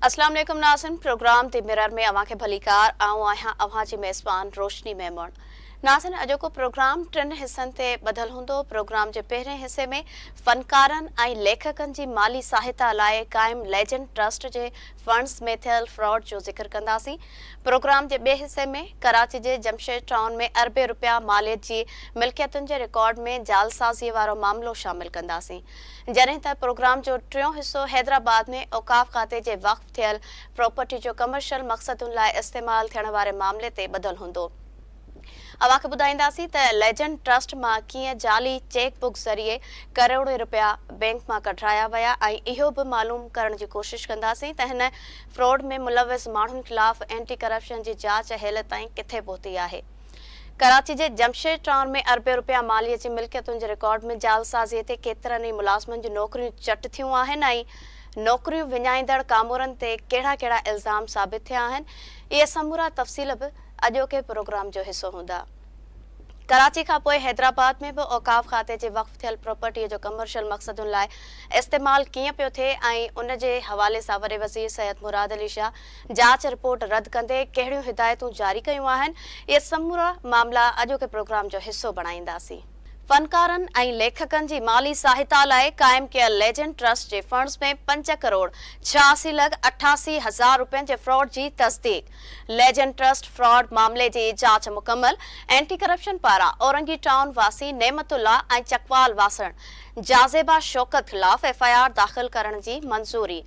अस्सलाम वालेकुम नाज़रीन, प्रोग्राम दी मिरर में अवां खे भलीकार आऊं आहियां अवां जी मेज़बान रोशनी मेमण। नाज़रीन, अॼो को प्रोग्राम 3 हिस्सनि ते ॿधल हूंदो। प्रोग्राम जे पहिरें हिस्से में फ़नकारनि ऐं लेखकनि जी माली सहायता लाइ क़ाइम लेजेंड ट्रस्ट जे फंड्स में थियल फ्रॉड जो ज़िक्र कंदासीं। प्रोग्राम जे ॿिए हिस्से में कराची जे जमशेद टाउन में अरबे रुपया मालियत जी मिल्कियतुनि जे रिकॉर्ड में जालसाज़ी वारो मामलो शामिल कंदासीं। जॾहिं त प्रोग्राम जो टियों हिस्सो हैदराबाद में औकाफ़ खाते जे वक़्फ़ थियल प्रॉपर्टी जो कमर्शियल मक़सदुनि लाइ इस्तेमाल थियण वारे मामले ते ॿधल हूंदो। अवां खे ॿुधाईंदासीं त लेजेंड ट्रस्ट मां कीअं जाली चेक बुक ज़रिए करोड़े रुपया बैंक मां कढाया विया ऐं इहो बि मालूम करण जी कोशिश कंदासीं त हिन फ्रॉड में मुलविस माण्हुनि ख़िलाफ़ एंटी करप्शन जी जांच हेल ताईं किथे पहुती आहे। कराची जे जमशेद टाउन में अरबे रुपया मालीअ जी मिल्कियतुनि जे रिकॉर्ड में जालसाज़ीअ ते केतिरनि ई मुलाज़िमनि जूं नौकरियूं चट थियूं आहिनि ऐं नौकरियूं विञाईंदड़ कामोरनि ते कहिड़ा कहिड़ा इल्ज़ाम साबित थिया आहिनि, इहे समूरा तफ़सील बि अॼोके प्रोग्राम जो हिस्सो हूंदा। कराची खां पोइ हैदराबाद में बि औकाफ़ खाते जे वक़्फ़ थियल प्रॉपर्टीअ जो कमर्शियल मक़सदुनि लाइ इस्तेमालु कीअं पियो थिए ऐं उन जे हवाले सां वॾे वज़ीर सैयद मुराद अली शाह जांच रिपोर्ट रद्द कंदे कहिड़ियूं हिदायतूं जारी कयूं आहिनि, इहे समूरा मामला अॼोके प्रोग्राम जो हिस्सो बणाईंदासीं। फ़नकारनि ऐं लेखकनि जी माली सहायता लाइ क़ाइम कयल लेजेंड ट्रस्ट जे फंड्स में 5 करोड़ 86 लख 88 हज़ार रुपयनि जे फ्रॉड जी तस्दीक। लेजेंड ट्रस्ट फ्रॉड मामले जी जांच मुकमल। एंटी करप्शन पारां औरंगी टाउन वासी नेमतुल्ला ऐं चकवाल वासण जाज़ेबा शौकत ख़िलाफ़ FIR दाख़िल करण जी मंज़ूरी।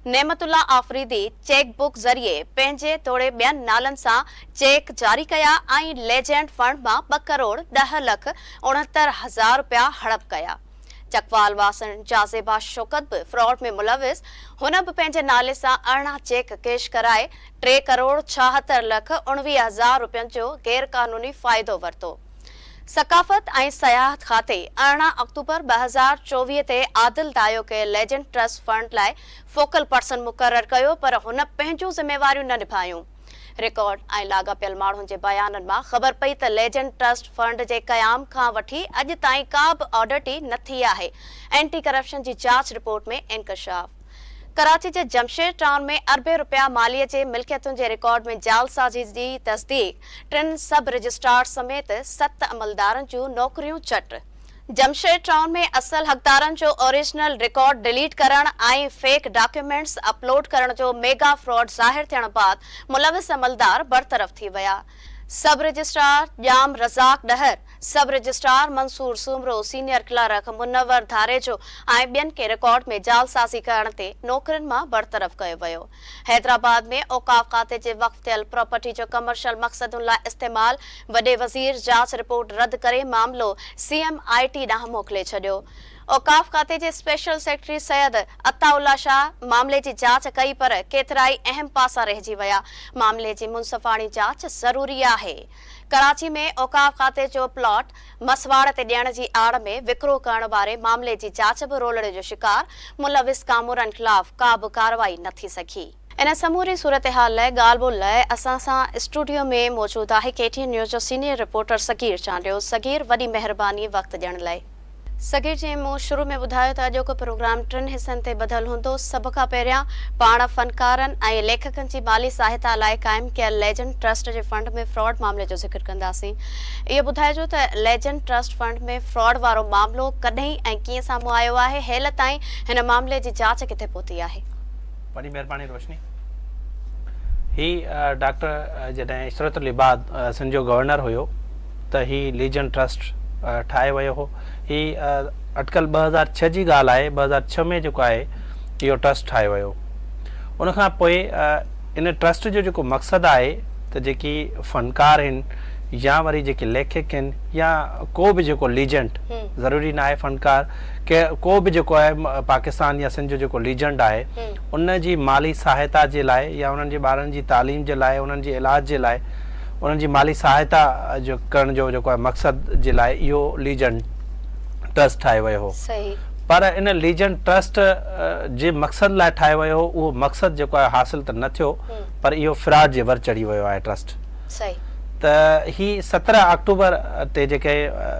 नेमतुल्ला आफ़रीदी चेक बुक ज़रिए पंहिंजे तोड़े ॿियनि नालनि सां चेक जारी कया ऐं लेजेंड फंड मां 2 करोड़ 10 लख 69 हज़ार रुपया हड़प कया। चकवाल वासण जाज़ेबा शौकत बि फ्रॉड में मुलविस। हुन बि पंहिंजे नाले सां 18 चेक कैश कराए 3 करोड़ 76 लख 19 हज़ार रुपयनि जो गैर कानूनी फ़ाइदो वरितो। सकाफ़त ऐं सयाहत खाते 18 अक्टूबर 2024 ते आदिल दायो कयल लेजेंड ट्रस्ट फंड लाइ फोकल पर्सन मुक़रर कयो, पर हुन पंहिंजूं ज़िम्मेवारियूं न निभायूं। रिकॉर्ड ऐं लाॻापियल माण्हुनि जे बयाननि मां ख़बर पई त लेजेंड ट्रस्ट फंड जे क़याम खां वठी अॼु ताईं का बि ऑडिट ई न थी आहे। एंटी करप्शन जी जांच रिपोर्ट में इंकशाफ। कराची जे जमशेद टाउन में अरबे रुपया मालीअ जे मिल्कियतुनि जे रिकॉर्ड में जालसाज़ी जी तस्दीक। 3 सब रजिस्ट्रार समेत 7 अमलदारनि जूं नौकरियूं चट। जमशेद टाउन में असल हक़दारनि जो ओरिजिनल रिकॉर्ड डिलीट करण ऐं फेक डॉक्यूमेंट्स अपलोड करण जो मेगा फ्रॉड ज़ाहिर थियण बाद मुलविस अमलदार बरतरफ़ थी विया। सब रजिस्ट्रार जाम Razzaq Dahar, sub registrar Mansoor Soomro, senior clerk Munawar Dharejo ऐं ॿियनि खे रिकॉर्ड में जालसाज़ी करण ते नौकरियुनि मां बरतरफ़ कयो वियो। हैदराबाद में औकाफ़ खाते जे वक़्फ़ थियल प्रॉपर्टी जो कमर्शियल मक़सदुनि लाइ इस्तेमाल। वॾे वज़ीर जांच रिपोर्ट रद्द करे मामलो CMIT ॾांहुं मोकिले छॾियो। औकाफ़ खाते जे स्पेशल सेक्रेटरी सैयद अताउल्ला शाह मामले जी जांच कई, पर केतिरा ई अहम पासा रहिजी विया। मामले जी मुनसफ़ाणी जांच ज़रूरी आहे। कराची में औकाफ़ खाते जो प्लॉट मसवाड़ ते ॾियण जी आड़ में विकिरो करण वारे मामले जी जांच बि रोलड़े जो शिकार। मुलविस कामोरनि ख़िलाफ़ का बि कार्रवाई न थी सघी। इन समूरी सूरतहाल लाइ ॻाल्हि ॿोल लाइ असां सां स्टूडियो में मौजूदु आहे KTN न्यूज़ जो सीनियर रिपोर्टर सगीर चांडियो। सगीर, वॾी महिरबानी वक़्तु ॾियण लाइ। सगीर जी मूं शुरू में ॿुधायो त अॼोको प्रोग्राम 3 हिस्सनि ते ॿधल हूंदो। सभ खां पहिरियां पाण फ़नकारनि ऐं लेखकनि जी माली सहायता लाइ क़ाइमु कयल लेजेंड ट्रस्ट जे फंड में फ्रॉड मामले जो ज़िक्र कंदासीं। इहो ॿुधाइजो त लेजेंड ट्रस्ट फंड में फ्रॉड वारो मामलो कॾहिं ऐं कीअं साम्हूं आयो आहे, हेल ताईं हिन मामले जी जांच किथे पहुती आहे? वॾी महिरबानी रोशनी। ही डॉक्टर जॾहिं इशरत अल इबाद सिंध जो गवर्नर हुयो त ही लेजेंड ट्रस्ट ठाहे वियो हो। ही अटकल 2006 जी ॻाल्हि आहे। 2006 में जेको आहे इहो ट्रस्ट ठाहे वियो। उन खां पोइ इन ट्रस्ट जो जेको मक़सदु आहे त जेकी फ़नकार आहिनि या वरी जेके लेखक आहिनि या को बि जेको लीजेंड, ज़रूरी न आहे फ़नकार के को बि जेको आहे पाकिस्तान या सिंध जो जेको लीजेंड आहे, उन जी माली सहायता जे लाइ या उन्हनि जे ॿारनि जी तालीम जे लाइ, उन्हनि जे इलाज जे लाइ, उन्हनि जी माली सहायता जो करण जो जेको आहे मक़सद जे लाइ इहो लीजेंड ट्रस्ट ठाहे वियो हो। सही। पर इन लीजेंड ट्रस्ट जे मक़सद लाइ ठाहे वियो हो, उहो मक़सद जेको आहे हासिल त न थियो, पर इहो फ्रॉड जे वर चढ़ी वियो आहे ट्रस्ट। सही। त ही 17 अक्टूबर ते जेके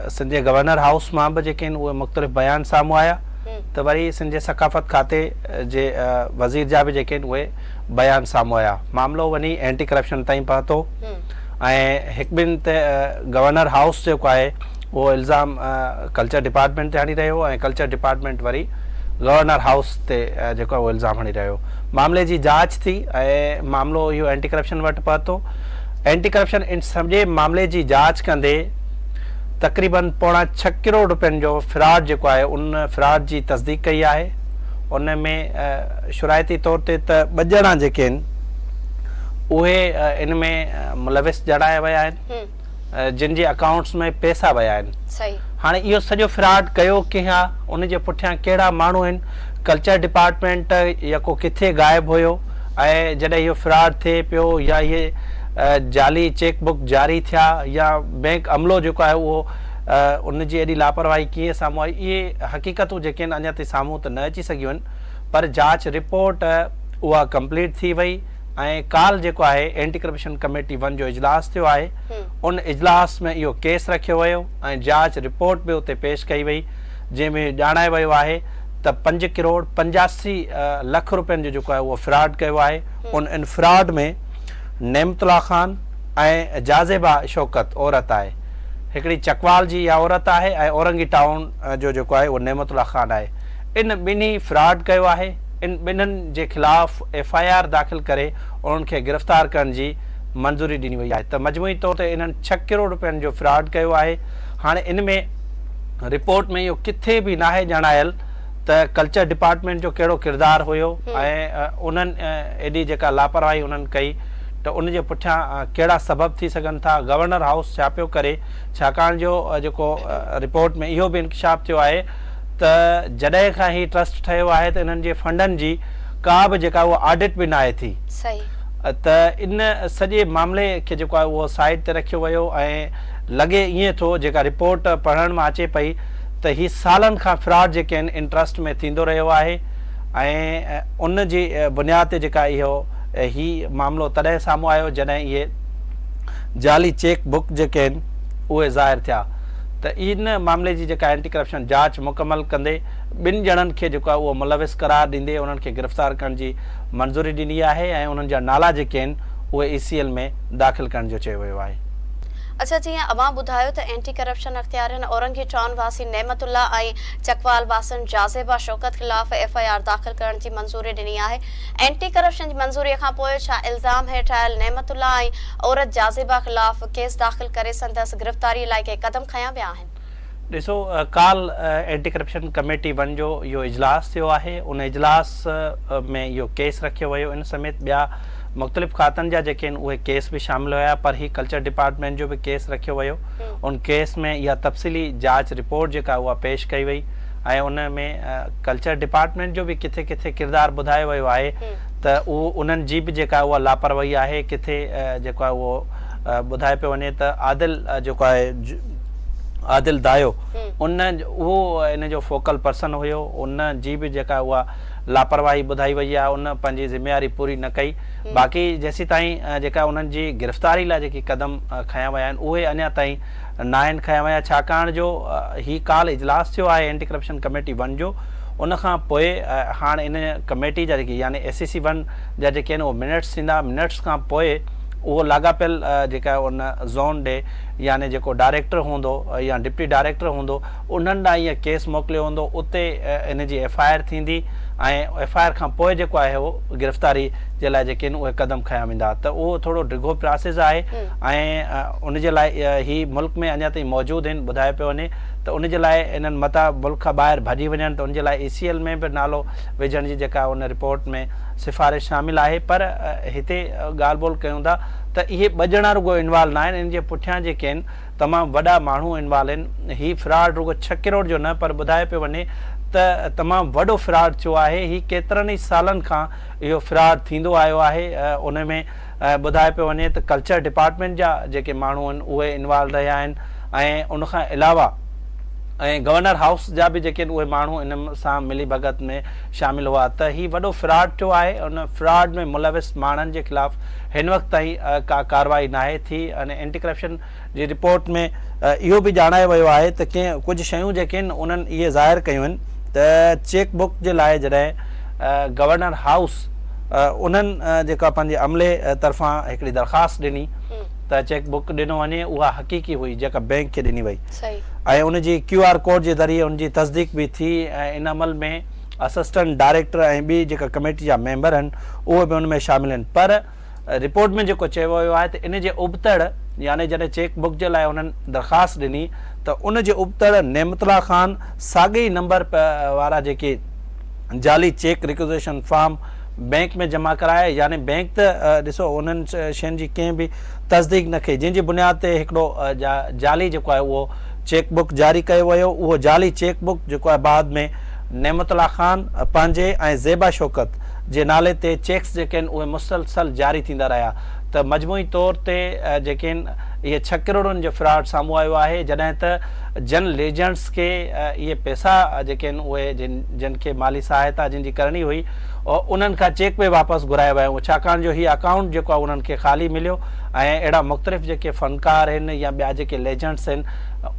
सिंध जे गवर्नर हाउस मां बि जेके आहिनि उहे मुख़्तलिफ़ बयान साम्हूं आया त वरी सिंध जे सकाफ़त खाते जे वज़ीर जा बि जेके आहिनि उहे बयान साम्हूं आया। मामिलो वञी एंटी करप्शन ताईं पहुतो ऐं हिकु ॿिनि ते गवर्नर हाउस जेको आहे उहो इल्ज़ाम कल्चर डिपार्टमेंट ते हणी रहियो ऐं कल्चर डिपार्टमेंट वरी गवर्नर हाउस ते जेको आहे उहो इल्ज़ाम हणी रहियो। मामले जी जांच थी ऐं मामिलो इहो एंटी करप्शन वटि पहुतो। एंटी करप्शन इन सॼे मामले जी जांच कंदे तक़रीबन £6.25 करोड़ जो फ्रॉड जेको आहे उन फ्रॉड जी तस्दीक कई आहे। उन में शुराइती तौर ते त 2 ॼणा जेके आहिनि उहे इन में मुलविस जणाया विया आहिनि जिन जे अकाउंट्स में पैसा विया आहिनि। सही। हाणे इहो सॼो फ्रॉड कयो कंहिं आहे, उन जे पुठियां कहिड़ा माण्हू आहिनि, कल्चर डिपार्टमेंट यको किथे गायब हुयो ऐं जॾहिं इहो फ्रॉड थिए पियो या इहे जाली चेक बुक जारी थिया या बैंक अमलो जेको आहे उहो उन जी एॾी लापरवाही कीअं साम्हूं आई, इहे हक़ीक़तूं जेके आहिनि अञा ताईं साम्हूं त न अची सघियूं आहिनि। पर जांच रिपोर्ट उहा कंप्लीट थी वई ऐं काल जेको आहे एंटी करप्शन कमेटी 1 जो इजलास थियो आहे। उन इजलास में इहो केस रखियो वियो ऐं जांच रिपोर्ट बि उते पेश कई वई जंहिंमें ॼाणायो वियो आहे त 5 करोड़ 85 लख रुपयनि जो जेको आहे उहो फ्रॉड कयो आहे। इन फ्रॉड में नेमतुल्ला ख़ान ऐं जाज़ेबा शौकत औरत आहे, हिकिड़ी चकवाल जी इहा औरत आहे ऐं औरंगी टाउन जो जेको आहे उहो नेमतुल्ला ख़ान आहे। इन ॿिन्ही फ्रॉड कयो आहे। इन ॿिन्हिनि जे ख़िलाफ़ FIR दाख़िल करे उन्हनि खे गिरफ़्तार करण जी मंज़ूरी ॾिनी वई आहे। त मजमूई तौर ते इन्हनि 6 करोड़ रुपयनि जो फ्रॉड कयो आहे। हाणे इन में रिपोर्ट में इहो किथे बि नाहे ॼाणायल त कल्चर डिपार्टमेंट जो कहिड़ो किरदारु हुयो ऐं उन्हनि एॾी जेका लापरवाही उन्हनि कई त उन जे पुठियां कहिड़ा सबब थी सघनि था। गवर्नर हाउस छा पियो करे, छाकाणि जो जेको रिपोर्ट में इहो बि इंकशाफ थियो आहे त जॾहिं खां ही ट्रस्ट ठहियो आहे त इन्हनि जे फंडनि जी का बि जेका उहा ऑडिट बि नाहे थी। सही। त इन सॼे मामले खे जेको आहे उहो साइड ते रखियो वियो ऐं लॻे ईअं थो जेका रिपोर्ट पढ़ण मां अचे पई त ही सालनि खां फ्रॉड जेके आहिनि इन ट्रस्ट में थींदो रहियो आहे ऐं उन जी बुनियाद ते जेका इहो ही मामिलो तॾहिं साम्हूं आयो जॾहिं इहे जाली चेक बुक जेके आहिनि उहे ज़ाहिर थिया। त इन मामले जी जेका एंटी करप्शन जांच मुकमल कंदे 2 ॼणनि खे जेको आहे उहो मुलविस करार ॾींदे उन्हनि खे गिरफ़्तार करण जी मंज़ूरी ॾिनी आहे ऐं उन्हनि जा नाला जेके आहिनि उहे ECL में दाख़िल करण जो चयो वियो आहे। अच्छा, जीअं अवां ॿुधायो त एंटी करप्शन अख़्तियारनि औरंगी टाउन वासी नेमतुल्ला ऐं चकवाल वासन जाज़ेबा शौकत ख़िलाफ़ FIR दाख़िल करण जी मंज़ूरी ॾिनी आहे। एंटी करप्शन जी मंज़ूरीअ खां पोइ छा इल्ज़ाम हेठि आयल नेमतुल्ला ऐं औरत जाज़ेबा ख़िलाफ़ केस दाख़िल करे संदसि गिरफ़्तारीअ लाइ के क़दम खयां विया आहिनि? ॾिसो, काल एंटी करप्शन कमेटी 1 जो इहो इजलास थियो आहे। उन इजलास में इहो केस रखियो वियो। इन समेत ॿिया मुख़्तलिफ़ खातनि जा जेके आहिनि उहे केस बि शामिल हुया, पर ही कल्चर डिपार्टमेंट जो बि केस रखियो वियो। उन केस में इहा तफ़सीली जांच रिपोर्ट जेका उहा पेश कई वई ऐं उन में कल्चर डिपार्टमेंट जो बि किथे किथे किरदारु ॿुधायो वियो आहे त उहो उन्हनि जी बि जेका उहा लापरवाही आहे। किथे जेको आहे उहो ॿुधाए पियो वञे त आदिल जेको आहे आदिल दायो उहो इन जो फोकल पर्सन हुयो। उन जी बि जेका उहा लापरवाही ॿुधाई वई आहे, उन पंहिंजी ज़िम्मेवारी पूरी न कई। बाक़ी जेसीं ताईं जेका उन्हनि जी गिरफ़्तारी लाइ जेकी क़दम खयां विया आहिनि उहे अञा ताईं न आहिनि खयां विया, छाकाणि जो ही काल इजलास थियो आहे एंटी करप्शन कमेटी 1 जो। उन खां पोइ हाणे इन कमेटी जा जेके यानी SCC 1 जा जेके आहिनि उहे मिनट्स थींदा। मिनट्स खां पोइ उहो लाॻापियल जेका उन ज़ोन ॾे यानी जेको डायरेक्टर हूंदो या डिप्टी डायरेक्टर हूंदो उन्हनि ॾांहुं इहो केस मोकिलियो हूंदो, उते इन जी FIR थींदी ऐं FIR खां पोइ जेको आहे उहो गिरफ़्तारी जे लाइ जेके आहिनि उहे क़दम खयां वेंदा। त उहो थोरो डिघो प्रोसेस आहे ऐं उन जे लाइ ही मुल्क में अञा ताईं मौजूदु आहिनि। ॿुधाए पियो वञे त उन जे लाइ इन्हनि मता मुल्क खां ॿाहिरि भॼी वञनि त उन जे लाइ ECL में बि नालो विझण जी जेका उन रिपोर्ट में सिफ़ारिश शामिल आहे। पर हिते ॻाल्हि ॿोल कयूं था त इहे 2 ॼणा रुगो इन्वॉल्व न आहिनि, इन जे पुठियां जेके आहिनि तमामु वॾा माण्हू इन्वॉल्व आहिनि। ही फ्रॉड रुगो 6 करोड़ जो न, पर ॿुधाए पियो वञे त तमामु वॾो फ्रॉड थियो आहे। ही केतिरनि ई सालनि खां इहो फ्रॉड थींदो आयो आहे। उन में ॿुधाए पियो वञे त कल्चर डिपार्टमेंट जा जेके माण्हू आहिनि उहे इन्वॉल्व रहिया आहिनि ऐं उनखां अलावा ऐं गवर्नर हाउस जा बि जेके उहे माण्हू इन सां मिली भगत में शामिल हुआ। त ही वॾो फ्रॉड थियो आहे। उन फ्रॉड में मुलविस माण्हुनि जे ख़िलाफ़ हिन वक़्त ताईं का कार्रवाई नाहे थी। अने एंटी करप्शन जी रिपोर्ट में इहो बि ॼाणायो वियो आहे त कुझु शयूं जेके आहिनि उन्हनि इहे ज़ाहिर कयूं आहिनि त चेक बुक जे लाइ जॾहिं गवर्नर हाउस उन्हनि जेका पंहिंजे अमले तरफ़ां हिकिड़ी दरख़्वास्त ॾिनी त चेक बुक ॾिनो वञे, उहा हक़ीक़ी हुई जेका बैंक खे ॾिनी वई ऐं उनजी QR कोड जे ज़रिए उनजी तस्दीक बि थी ऐं इन अमल में असिस्टेंट डायरेक्टर ऐं ॿी जेका कमेटी जा मेंबर आहिनि उहे बि उन में शामिल आहिनि। पर रिपोर्ट में जेको चयो वियो आहे त इन जे उबतड़ यानी जॾहिं चेक बुक जे लाइ उन्हनि दरख़्वास्त ॾिनी त उन जे उबतड़ नेमतुल्ला ख़ान साॻे ई नंबर वारा जेके जाली चेक रिक्विज़िशन फॉर्म बैंक में जमा कराए, यानी बैंक त ॾिसो उन्हनि शयुनि जी कंहिं बि तस्दीक न कई, जंहिंजी बुनियाद ते हिकिड़ो जाली जेको आहे उहो चेक बुक जारी कयो वियो। उहो जाली चेक बुक जेको आहे बाद में नेमतुल्ला ख़ान पंहिंजे ऐं ज़ेबा शौकत जे नाले ते चेक्स जेके आहिनि उहे मुसलसल जारी थींदा रहिया। त मजमूई तौर ते जेके आहिनि इहे 6 करोड़नि जो फ्रॉड साम्हूं आयो आहे, जॾहिं त जन लेजेंड्स खे इहे पैसा जेके आहिनि उहे जिन खे माली सहायता जिन जी करणी हुई उन्हनि खां चेक बि वापसि घुराए विया आहियूं, छाकाणि जो हीअ अकाउंट जेको आहे उन्हनि खे ख़ाली मिलियो ऐं अहिड़ा मुख़्तलिफ़ जेके फ़नकार आहिनि या ॿिया जेके लेजेंड्स आहिनि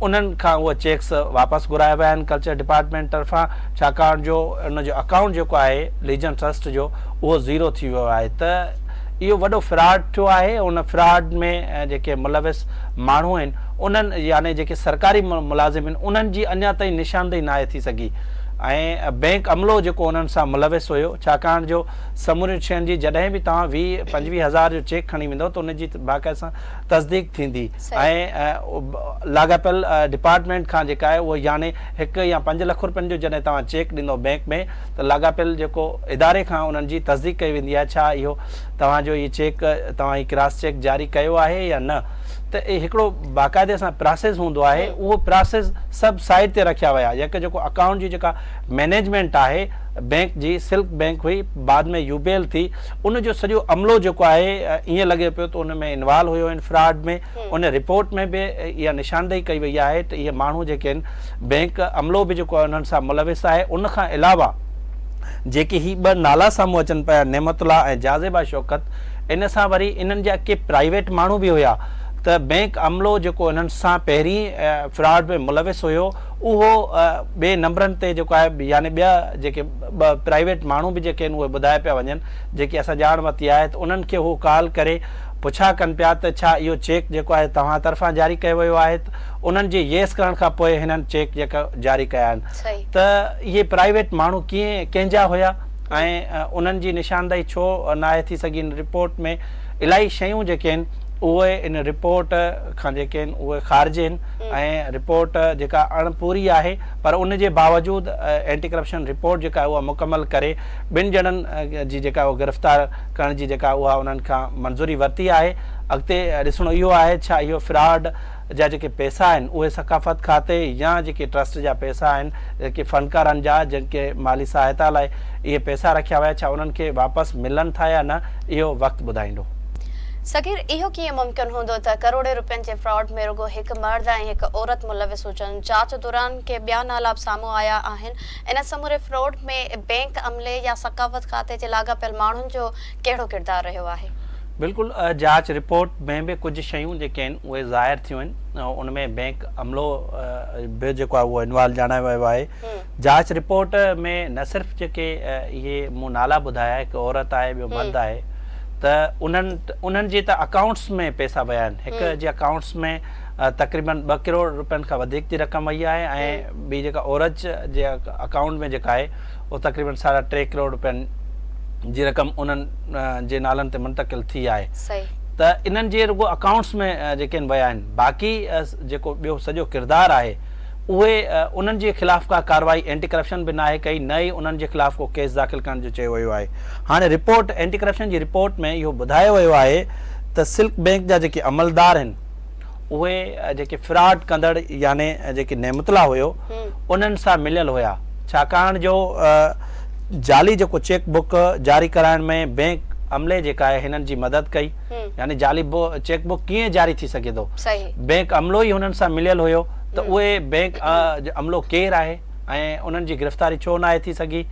उन्हनि खां उहे चेक्स वापसि घुराए विया आहिनि कल्चर डिपार्टमेंट तरफ़ां, छाकाणि जो उनजो अकाउंट जेको आहे लीजन ट्रस्ट जो उहो ज़ीरो थी वियो आहे। त इहो वॾो फ्रॉड थियो आहे। उन फ्रॉड में जेके मुलविस माण्हू आहिनि उन्हनि यानी जेके सरकारी मुलाज़िम आहिनि उन्हनि जी अञा ताईं निशानदेही नाहे थी सघी ऐं बैंक अमलो जेको उन्हनि सां मुलविस हुयो, छाकाणि जो समूरियुनि शयुनि जी जॾहिं बि तव्हां 20-25 हज़ार जो चेक खणी वेंदव त उनजी बाक़ाइदा सां तस्दीक थींदी ऐं लाॻापियल डिपार्टमेंट खां जेका आहे उहो यानी 1 या 5 लख रुपयनि जो जॾहिं तव्हां चेक ॾींदव बैंक में त लाॻापियल जेको इदारे खां उन्हनि जी तस्दीक कई वेंदी आहे छा इहो तव्हांजो इहो चेक तव्हां ही क्रॉस चेक जारी कयो आहे या न। त हिकिड़ो बाक़ाइदे सां प्रोसेस हूंदो आहे, उहो प्रोसेस सभु साइड ते रखिया विया। जेको अकाउंट जी जेका मैनेजमेंट आहे बैंक जी, सिल्क बैंक हुई, बाद में UBL थी, उनजो सॼो अमलो जेको आहे ईअं लॻे पियो त उन में इन्वॉल्व हुयो इन फ्रॉड में। उन रिपोर्ट में बि इहा निशानदेही कई वई आहे त इहे माण्हू जेके आहिनि बैंक अमलो बि जेको आहे उन्हनि सां मुलविस आहे। उनखां अलावा जेके ही 2 नाला साम्हूं अचनि पिया नेमतुल्ला ऐं जाज़िबा शौकत, इन सां वरी इन्हनि जा के प्राइवेट माण्हू बि हुया त बैंक अमलो जेको इन्हनि सां पहिरीं फ्रॉड में मुलविस हुयो उहो ॿिए नंबरनि ते जेको आहे यानी ॿिया जेके प्राइवेट माण्हू बि जेके आहिनि उहे ॿुधाए पिया वञनि जेकी असां ॼाण वरिती आहे, त उन्हनि खे उहो कॉल करे पुछा कनि पिया त छा इहो चेक जेको आहे तव्हां तरफ़ां जारी कयो वियो आहे। त उन्हनि जे येस करण खां पोइ हिननि चेक जेका जारी कया आहिनि। त इहे प्राइवेट माण्हू कंहिंजा हुया ऐं उन्हनि जी निशानदेही छो नाहे थी सघी। इन रिपोर्ट में इलाही शयूं जेके आहिनि उहे इन रिपोर्ट खां जेके आहिनि उहे ख़ारिज आहिनि ऐं रिपोर्ट जेका अणपूरी आहे, पर उन जे बावजूदि एंटी करप्शन रिपोर्ट जेका उहा मुकमल करे 2 ॼणनि जी जेका उहा गिरफ़्तार करण जी जेका उहा उन्हनि खां मंज़ूरी वरिती आहे। अॻिते ॾिसणो इहो आहे छा इहो फ्रॉड जा जेके पैसा आहिनि उहे सकाफ़त खाते या जेके ट्रस्ट जा पैसा आहिनि जेके फ़नकारनि जा जिनखे माली सहायता लाइ इहे पैसा रखिया विया छा उन्हनि खे वापसि मिलनि था या न, इहो वक़्तु ॿुधाईंदो। सगीर, इहो कीअं मुमकिन हूंदो त करोड़े रुपयनि जे फ्रॉड में रुगो हिकु मर्द ऐं हिकु औरत मुलविस हुजनि? जांच दौरान के ॿिया नाला साम्हूं आया आहिनि। इन समूरे फ्रॉड में बैंक अमले या सकाफ़त खाते जे लाॻापियल माण्हुनि जो कहिड़ो किरदारु रहियो आहे? बिल्कुलु, जांच रिपोर्ट में बि कुझु शयूं जेके आहिनि उहे ज़ाहिर थियूं आहिनि। उनमें बैंक अमलो बि जेको आहे उहो इन्वॉल्व ॼाणायो वियो आहे। जांच रिपोर्ट में न सिर्फ़ु जेके इहे मूं नाला ॿुधाया, हिकु औरत आहे ॿियो मर्द आहे, त उन्हनि जे त अकाउंट्स में पैसा विया आहिनि। हिकु जे अकाउंट्स में तक़रीबन 2 करोड़ रुपयनि खां वधीक जी रक़म वई आहे ऐं ॿी जेका औरत जे अकाउंट में जेका आहे उहो तक़रीबन 3.5 करोड़ रुपयनि जी रक़म उन्हनि जे नालनि ते मुंतक़िल थी आहे। त इन्हनि जे रुगो अकाउंट्स में जेके आहिनि विया आहिनि। बाक़ी जेको ॿियो सॼो किरदारु आहे उहे उन्हनि जे ख़िलाफ़ का कार्रवाई एंटी करप्शन बि नाहे कई, न ई उन्हनि जे ख़िलाफ़ को केस दाख़िल करण जो चयो वियो आहे। हाणे रिपोर्ट एंटी करप्शन जी रिपोर्ट में इहो ॿुधायो वियो आहे त सिल्क बैंक जा जेके अमलदार आहिनि उहे जेके फ्रॉड कंदड़ यानी जेके नेमतुल्ला हुयो उन्हनि सां मिलियल हुया, छाकाणि जो जाली जेको चेक बुक जारी कराइण में बैंक अमले जेका आहे हिननि जी मदद कई। यानी जाली चेक बुक कीअं जारी थी सघे थो, बैंक अमलो ई हुननि सां मिलियल हुयो। त उहे बैंक अमलो केरु आहे ऐं उन्हनि जी गिरफ़्तारी छो नाहे थी सघी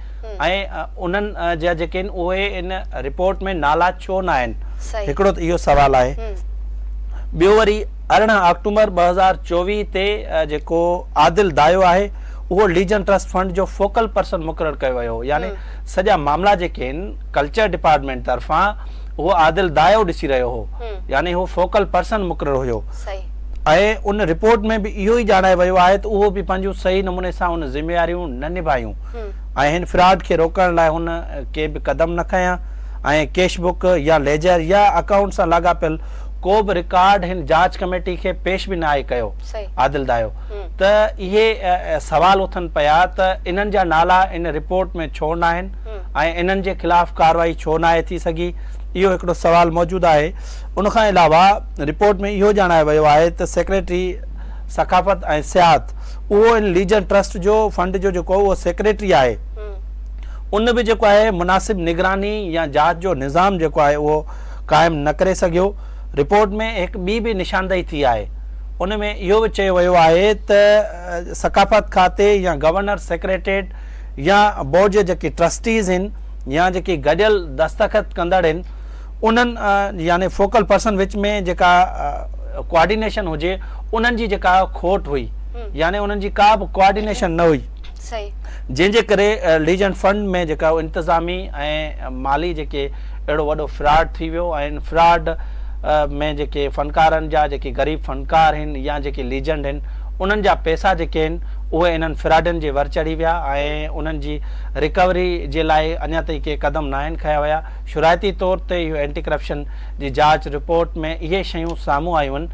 ऐं उन्हनि जा जेके आहिनि उहे इन रिपोर्ट में नाला छो न आहिनि, हिकिड़ो त इहो सवाल आहे। ॿियो वरी 18 अक्टूबर 2024 ते जेको आदिल दायो आहे उहो लीजन ट्रस्ट फंड जो फोकल पर्सन मुक़ररु कयो वियो हो, यानी सॼा मामला जेके आहिनि कल्चर डिपार्टमेंट तरफ़ां उहो आदिल दायो ॾिसी रहियो हो, यानी उहो फोकल पर्सन मुक़ररु हुयो। सही। ऐं उन रिपोर्ट में बि इहो ई ॼाणायो वियो आहे त उहो बि पंहिंजूं सही नमूने सां उन ज़िम्मेवारियूं न निभायूं ऐं हिन फ्रॉड खे रोकण लाइ हुन के बि क़दम न खयां ऐं कैश बुक या लेजर या अकाउंट सां लाॻापियल को बि रिकॉर्ड हिन जांच कमेटी खे पेश बि न आहे कयो आदिल दायो। त इहे सवाल उथनि पिया त इन्हनि जा नाला इन रिपोर्ट में छो न आहिनि ऐं इन्हनि जे ख़िलाफ़ कार्रवाई छो न आहे थी सघी, इहो हिकिड़ो सवाल मौजूदु आहे। उनखां अलावा रिपोर्ट में इहो ॼाणायो वियो आहे त सेक्रेटरी सकाफ़त ऐं सियाहत उहो इन लीजन ट्रस्ट जो फंड जो जेको उहो सेक्रेटरी आहे, उन बि जेको आहे मुनासिब निगरानी या जांच जो निज़ाम जेको आहे उहो क़ाइमु न करे सघियो। रिपोर्ट में हिकु ॿी बि निशानदेही थी आहे, उन में इहो बि चयो वियो आहे त सकाफ़त खाते या गवर्नर सेक्रेटरेट या बोर्ड जे जेके ट्रस्टीज़ आहिनि या जेके गॾियल दस्तख़त कंदड़ आहिनि उन्हनि यानी फोकल पर्सन विच में जेका कोऑर्डिनेशन हुजे उन्हनि जी जेका खोट हुई, यानी उन्हनि जी का बि कोऑर्डिनेशन न हुई, जंहिंजे करे लीजन फंड में जेका इंतज़ामी ऐं माली जेके अहिड़ो वॾो फ्रॉड थी वियो ऐं इन फ्रॉड में जेके फ़नकारनि जा जेके ग़रीब फ़नकार आहिनि या जेके लीजेंड आहिनि उन्हनि जा पैसा जेके आहिनि उहे इन्हनि फ्रॉडनि जे वर चढ़ी विया ऐं उन्हनि जी रिकवरी जे लाइ अञा ताईं के क़दम न आहिनि खया विया। शुरूआती तौर ते इहो एंटी करप्शन जी जांच रिपोर्ट में इहे शयूं साम्हूं आयूं आहिनि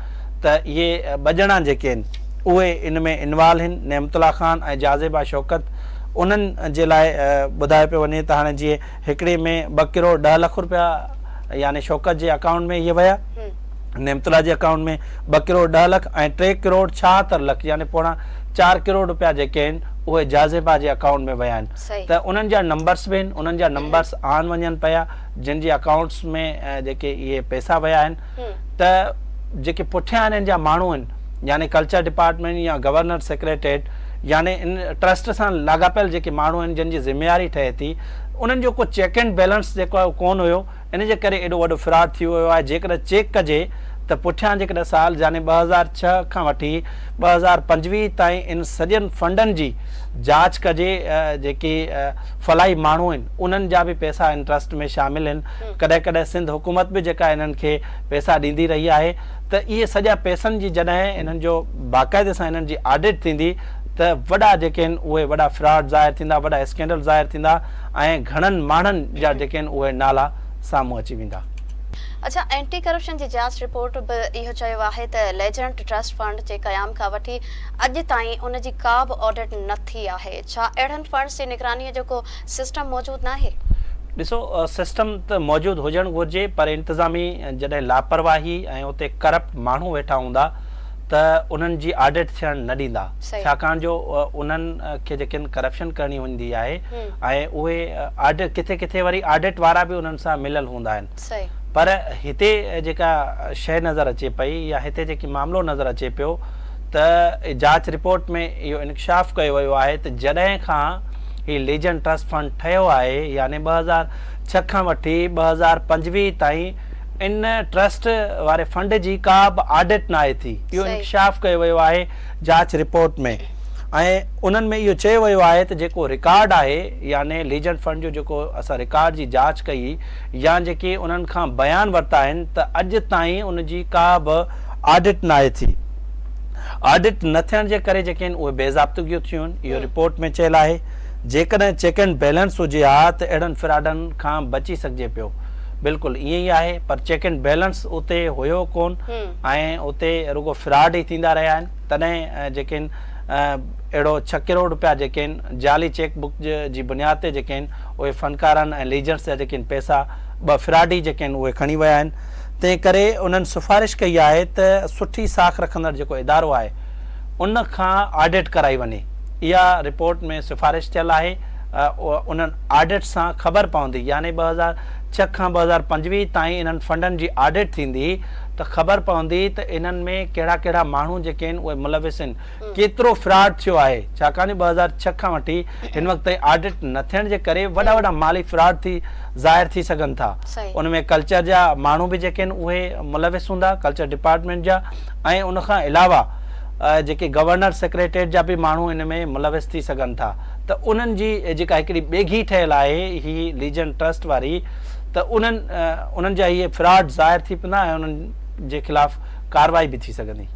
त इहे ॿ ॼणा जेके आहिनि उहे इन में इन्वॉल्व आहिनि, नेमतुल्ला ख़ान ऐं जाज़िबा शौकत। उन्हनि जे लाइ ॿुधायो पियो वञे त हाणे जीअं हिकिड़े में 2 करोड़ 10 लख रुपया यानी शौकत जे अकाउंट में इहे विया, नेमतुल्ला जे अकाउंट में 2 करोड़ 10 लख ऐं 3 करोड़ 76 लख यानी पोणा 4 करोड़ रुपया जेके आहिनि उहे जाज़िबा जे अकाउंट में विया आहिनि। त उन्हनि जा नंबर्स बि आहिनि, उन्हनि जा नंबर्स आन वञनि पिया जिन जे अकाउंट्स में जेके इहे पैसा विया आहिनि। त जेके पुठियां इन्हनि जा माण्हू आहिनि यानी कल्चर डिपार्टमेंट या गवर्नर सेक्रेटरेट यानी इन ट्रस्ट सां लाॻापियल जेके माण्हू आहिनि जिन जी ज़िम्मेवारी ठहे थी उन्हनि जो को चेक एंड बैलेंस जेको आहे कोन हुयो, इन जे करे एॾो वॾो फ्रॉड थी वियो आहे। जेकॾहिं चेक कजे त पुठियां जेकॾहिं साल यानी 2006 खां वठी 2025 ताईं इन सॼनि फंडनि जी जांच कजे, जेके फलाई माण्हू आहिनि उन्हनि जा बि पैसा इन ट्रस्ट में शामिल आहिनि। कॾहिं कॾहिं सिंध हुकूमत बि जेका इन्हनि खे पैसा ॾींदी रही आहे। त इहे सॼा पैसनि जी जॾहिं इन्हनि जो बाक़ाइदे सां इन्हनि जी ऑडिट थींदी त वॾा जेके आहिनि उहे वॾा फ्रॉड ज़ाहिर थींदा, वॾा स्कैंडल ज़ाहिर थींदा ऐं घणनि माण्हुनि जा जेके आहिनि उहे नाला साम्हूं अची वेंदा। अच्छा, एंटी करप्शन जी जांच रिपोर्ट बि इहो चयो आहे त लेजेंड ट्रस्ट फंड जे क़याम खां वठी अॼु ताईं उन जी का बि ऑडिट न थी आहे। छा अहिड़नि फंड्स जी निगरानीअ जो को सिस्टम मौजूदु न आहे? ॾिसो, सिस्टम त मौजूदु हुजणु घुरिजे पर इंतिज़ामी जॾहिं लापरवाही ऐं उते करप्ट माण्हू वेठा हूंदा त उन्हनि जी ऑडिट थियणु न ॾींदा, छाकाणि जो उन्हनि खे जेके करप्शन करणी हूंदी आहे ऐं उहे ऑडिट किथे किथे वरी ऑडिट वारा बि उन्हनि सां मिलियल हूंदा आहिनि। पर हिते जेका शइ नज़र अचे पई या हिते जेकी मामिलो नज़र अचे पियो त जांच रिपोर्ट में इहो इंकशाफ़ कयो वियो आहे त जॾहिं खां ही लीजन ट्रस्ट फंड ठहियो आहे यानी 2006 खां वठी 2025 ताईं इन ट्रस्ट वारे फंड जी का बि ऑडिट न आहे थी। इहो इंकशाफ़ कयो वियो आहे जांच रिपोर्ट में ऐं उन्हनि में इहो चयो वियो आहे त जेको रिकॉर्ड आहे यानी लीजन फंड जो जेको असां रिकॉर्ड जी जांच कई या जेके उन्हनि खां बयान वरिता आहिनि त अॼु ताईं उन जी का बि ऑडिट न आहे थी। ऑडिट न थियण जे करे जेके आहिनि उहे बेज़ाब्तगियूं थियूं आहिनि, इहो रिपोर्ट में चयल आहे। जेकॾहिं चेक एंड बैलेंस हुजे हा त अहिड़नि फ्रॉडनि खां बची सघिजे पियो, बिल्कुलु ईअं ई आहे। पर चेक एंड बैलेंस उते हुयो कोन ऐं उते रुगो फ्रॉड ई थींदा रहिया आहिनि। तॾहिं जेके आहिनि अहिड़ो 6 करोड़ रुपया जेके आहिनि जाली चेक बुक जी बुनियाद ते जेके आहिनि उहे फ़नकारनि ऐं लीजर्स जा जेके आहिनि पैसा 2 फ्रॉडी जेके आहिनि उहे खणी विया आहिनि। तंहिं करे उन्हनि सिफ़ारिश कई आहे त सुठी साख रखंदड़ जेको इदारो आहे उन खां ऑडिट कराई वञे। इहा रिपोर्ट में सिफ़ारिश थियल आहे। उन्हनि ऑडिट सां ख़बर पवंदी यानी 2006 खां 2025 ताईं इन्हनि फंडनि जी ऑडिट थींदी त ख़बर पवंदी त इन्हनि में कहिड़ा कहिड़ा माण्हू जेके आहिनि उहे मुलविस आहिनि, केतिरो फ्रॉड थियो आहे। छाकाणि 2006 खां वठी हिन वक़्त ताईं ऑडिट न थियण जे करे वॾा वॾा माली फ्रॉड थी ज़ाहिर थी सघनि था। उन में कल्चर जा माण्हू बि जेके आहिनि उहे मुलविस हूंदा, कल्चर डिपार्टमेंट जा। ऐं उनखां अलावा जेके गवर्नर सेक्रेटरीट जा बि माण्हू इन में मुलविस थी सघनि था, त उन्हनि जी जेका हिकिड़ी ॿेघी ठहियलु आहे ही लीजन ट्रस्ट वारी, त उन्हनि जा इहे फ्रॉड ज़ाहिर थी पवंदा ऐं उन्हनि जे ख़िलाफ़ कार्रवाई बि थी सघंदी।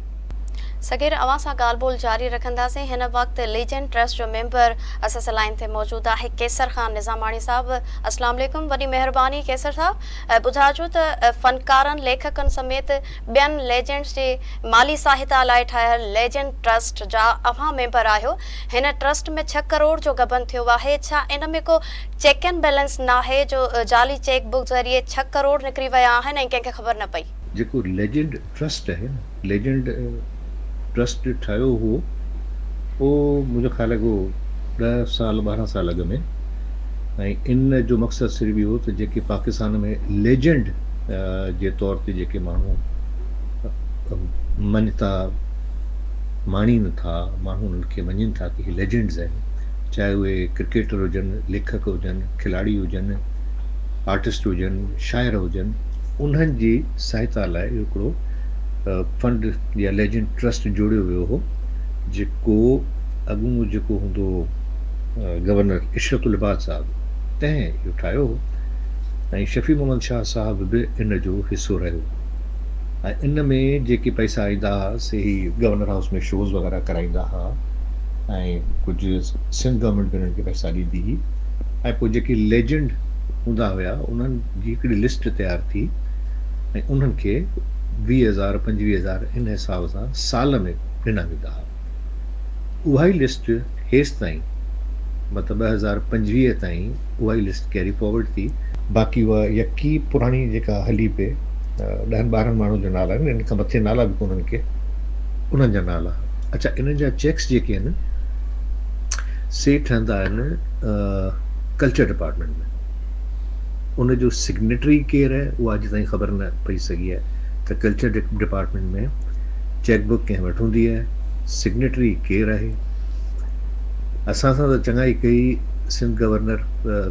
सगीर अवां सां ॻाल्हि ॿोल जारी रखंदासीं। हिन वक़्तु लीजेंड ट्रस्ट जो मेंबर असां सां लाइन ते मौजूदु आहे कैसर ख़ान निज़ामाणी साहब। अस्सलाम वालेकुम, वॾी महिरबानी कैसर साहब। ॿुधाइजो त फ़नकारनि लेखकनि समेत ॿियनि लेजेंड्स जे माली सहायता लाइ ठहियल लेजेंड ट्रस्ट जा अव्हां मेंबर आहियो। हिन ट्रस्ट में 6 करोड़ जो गबन थियो आहे। छा इन में को चेक एंड बैलेंस न आहे जो जाली चेक बुक ज़रिए 6 करोड़ निकिरी विया आहिनि ऐं कंहिंखे ख़बर न पई? जेको लेजेंड ट्रस्ट आहे, लेजेंड ट्रस्ट ठाहियो हुओ उहो मुंहिंजो ख़्यालु आहे को 10 साल 12 साल अॻु में, ऐं इन जो मक़सदु सिर्फ़ु इहो त जेके पाकिस्तान में लेजेंड जे तौर ते जेके माण्हू मञनि था, माणीनि था, माण्हू उन्हनि खे मञनि था कि लेजेंड्स आहिनि, चाहे उहे क्रिकेटर हुजनि, लेखक हुजनि, खिलाड़ी हुजनि, आर्टिस्ट हुजनि, शाइर हुजनि, उन्हनि जी सहायता लाइ हिकिड़ो फंड या लेजेंड ट्रस्ट जोड़ियो वियो हो, जेको अॻूणो जेको हूंदो गवर्नर इशरतुल इबाद साहब तंहिं इहो ठाहियो हो, ऐं शफ़ी मोहम्मद शाह साहब बि इन जो हिसो रहियो। ऐं इन में जेके पैसा ईंदा हुआ से ही गवर्नर हाउस में शोज़ वग़ैरह कराईंदा हुआ, ऐं कुझु सिंध गवर्नमेंट बि उन्हनि खे पैसा ॾींदी हुई, ऐं पोइ जेके लेजेंड हूंदा हुया उन्हनि जी हिकिड़ी लिस्ट तयारु थी ऐं उन्हनि खे 20,000 25,000 इन हिसाब सां साल में ॾिना वेंदा हुआ। उहा ई लिस्ट हेसि ताईं मतिलबु 2025 ताईं उहा ई लिस्ट कैरी फॉर्वर्ड थी। बाक़ी उहा यकी पुराणी जेका हली पे 10-12 माण्हुनि जो नाला आहिनि, इन खां मथे नाला बि कोन उन्हनि खे, उन्हनि जा नाला। अच्छा, इन्हनि जा चेक्स जेके आहिनि से ठहंदा आहिनि कल्चर डिपार्टमेंट में। उनजो सिग्नेटरी केरु आहे उहा अॼु ताईं ख़बर न पई सघी आहे त कल्चर डिपार्टमेंट में चेकबुक कंहिं वटि हूंदी आहे, सिग्नेटरी केरु आहे। असां सां त चङा ई कई सिंध गवर्नर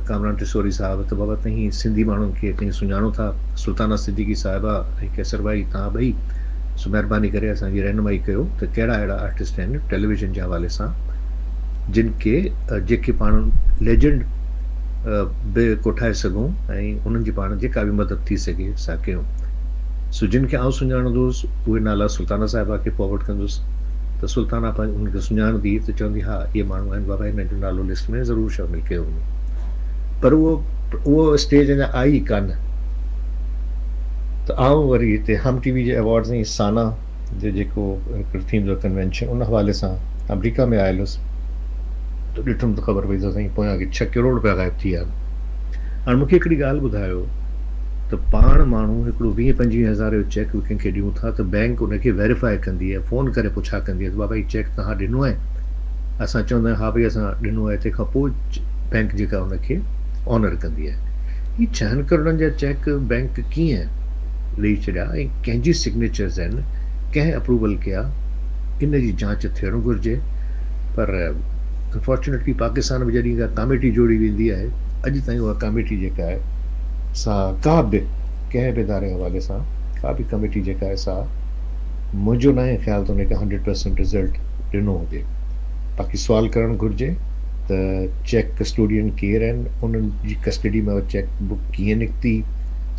कामरान टिसोरी साहब त बाबा तव्हीं सिंधी माण्हुनि खे तव्हीं सुञाणो था, सुल्ताना सिद्दीकी साहिबा ऐं कैसर भाई तव्हां ॿई सो महिरबानी करे असांजी रहनुमाई कयो त कहिड़ा अहिड़ा आर्टिस्ट आहिनि टेलीविज़न जे हवाले सां जिन खे जेके पाण लेजेंड बि कोठाए सघूं ऐं उन्हनि जी पाण जेका बि मदद थी सघे असां कयूं। सो जिन खे आउं सुञाणंदुसि उहे नाला सुल्ताना साहिबा खे फॉर्वर्ड कंदुसि, त सुल्ताना उनखे सुञाणंदी त चवंदी हा इहे माण्हू आहिनि बाबा, हिन जो नालो लिस्ट में ज़रूरु शामिलु कयो वञे। पर उहो स्टेज अञा आई कान। त आउं वरी हिते हम टीवी जे अवॉर्ड्स ऐं साना जो जेको हिकिड़ो थींदो कन्वेंशन उन हवाले सां अमरीका में आयल हुउसि, त ॾिठुमि त ख़बर पई त साईं पोयां खे 6 करोड़ रुपया ग़ाइब थी विया। हाणे मूंखे हिकिड़ी ॻाल्हि ॿुधायो त पाण माण्हू हिकिड़ो 20-25 हज़ार जो चेक कंहिंखे ॾियूं था त बैंक उनखे वेरीफाई कंदी आहे, फ़ोन करे पुछा कंदी आहे त बाबा हीउ चेक तव्हां ॾिनो आहे? असां चवंदा आहियूं हा भई असां ॾिनो आहे। तंहिंखां पोइ बैंक जेका उनखे ऑनर कंदी आहे। हीअ 6 करोड़नि जा चेक बैंक कीअं ॾेई छॾिया ऐं कंहिंजी सिग्नेचर्स आहिनि, कंहिं अप्रूवल कया, इन जी जांच थियणु घुरिजे। पर अनफॉर्चुनेटली पाकिस्तान में जॾहिं का कमेटी जोड़ी वेंदी आहे, अॼु ताईं उहा कमेटी जेका आहे सा का बि कंहिं बि इदारे हवाले सां का बि कमेटी जेका आहे सा मुंहिंजो न आहे ख़्याल त उनखे 100% रिज़ल्ट ॾिनो हुजे। बाक़ी सुवाल करणु घुरिजे त चेक कस्टोडियन केरु आहिनि, उन्हनि जी कस्टडी में उहा चेक बुक कीअं निकिती,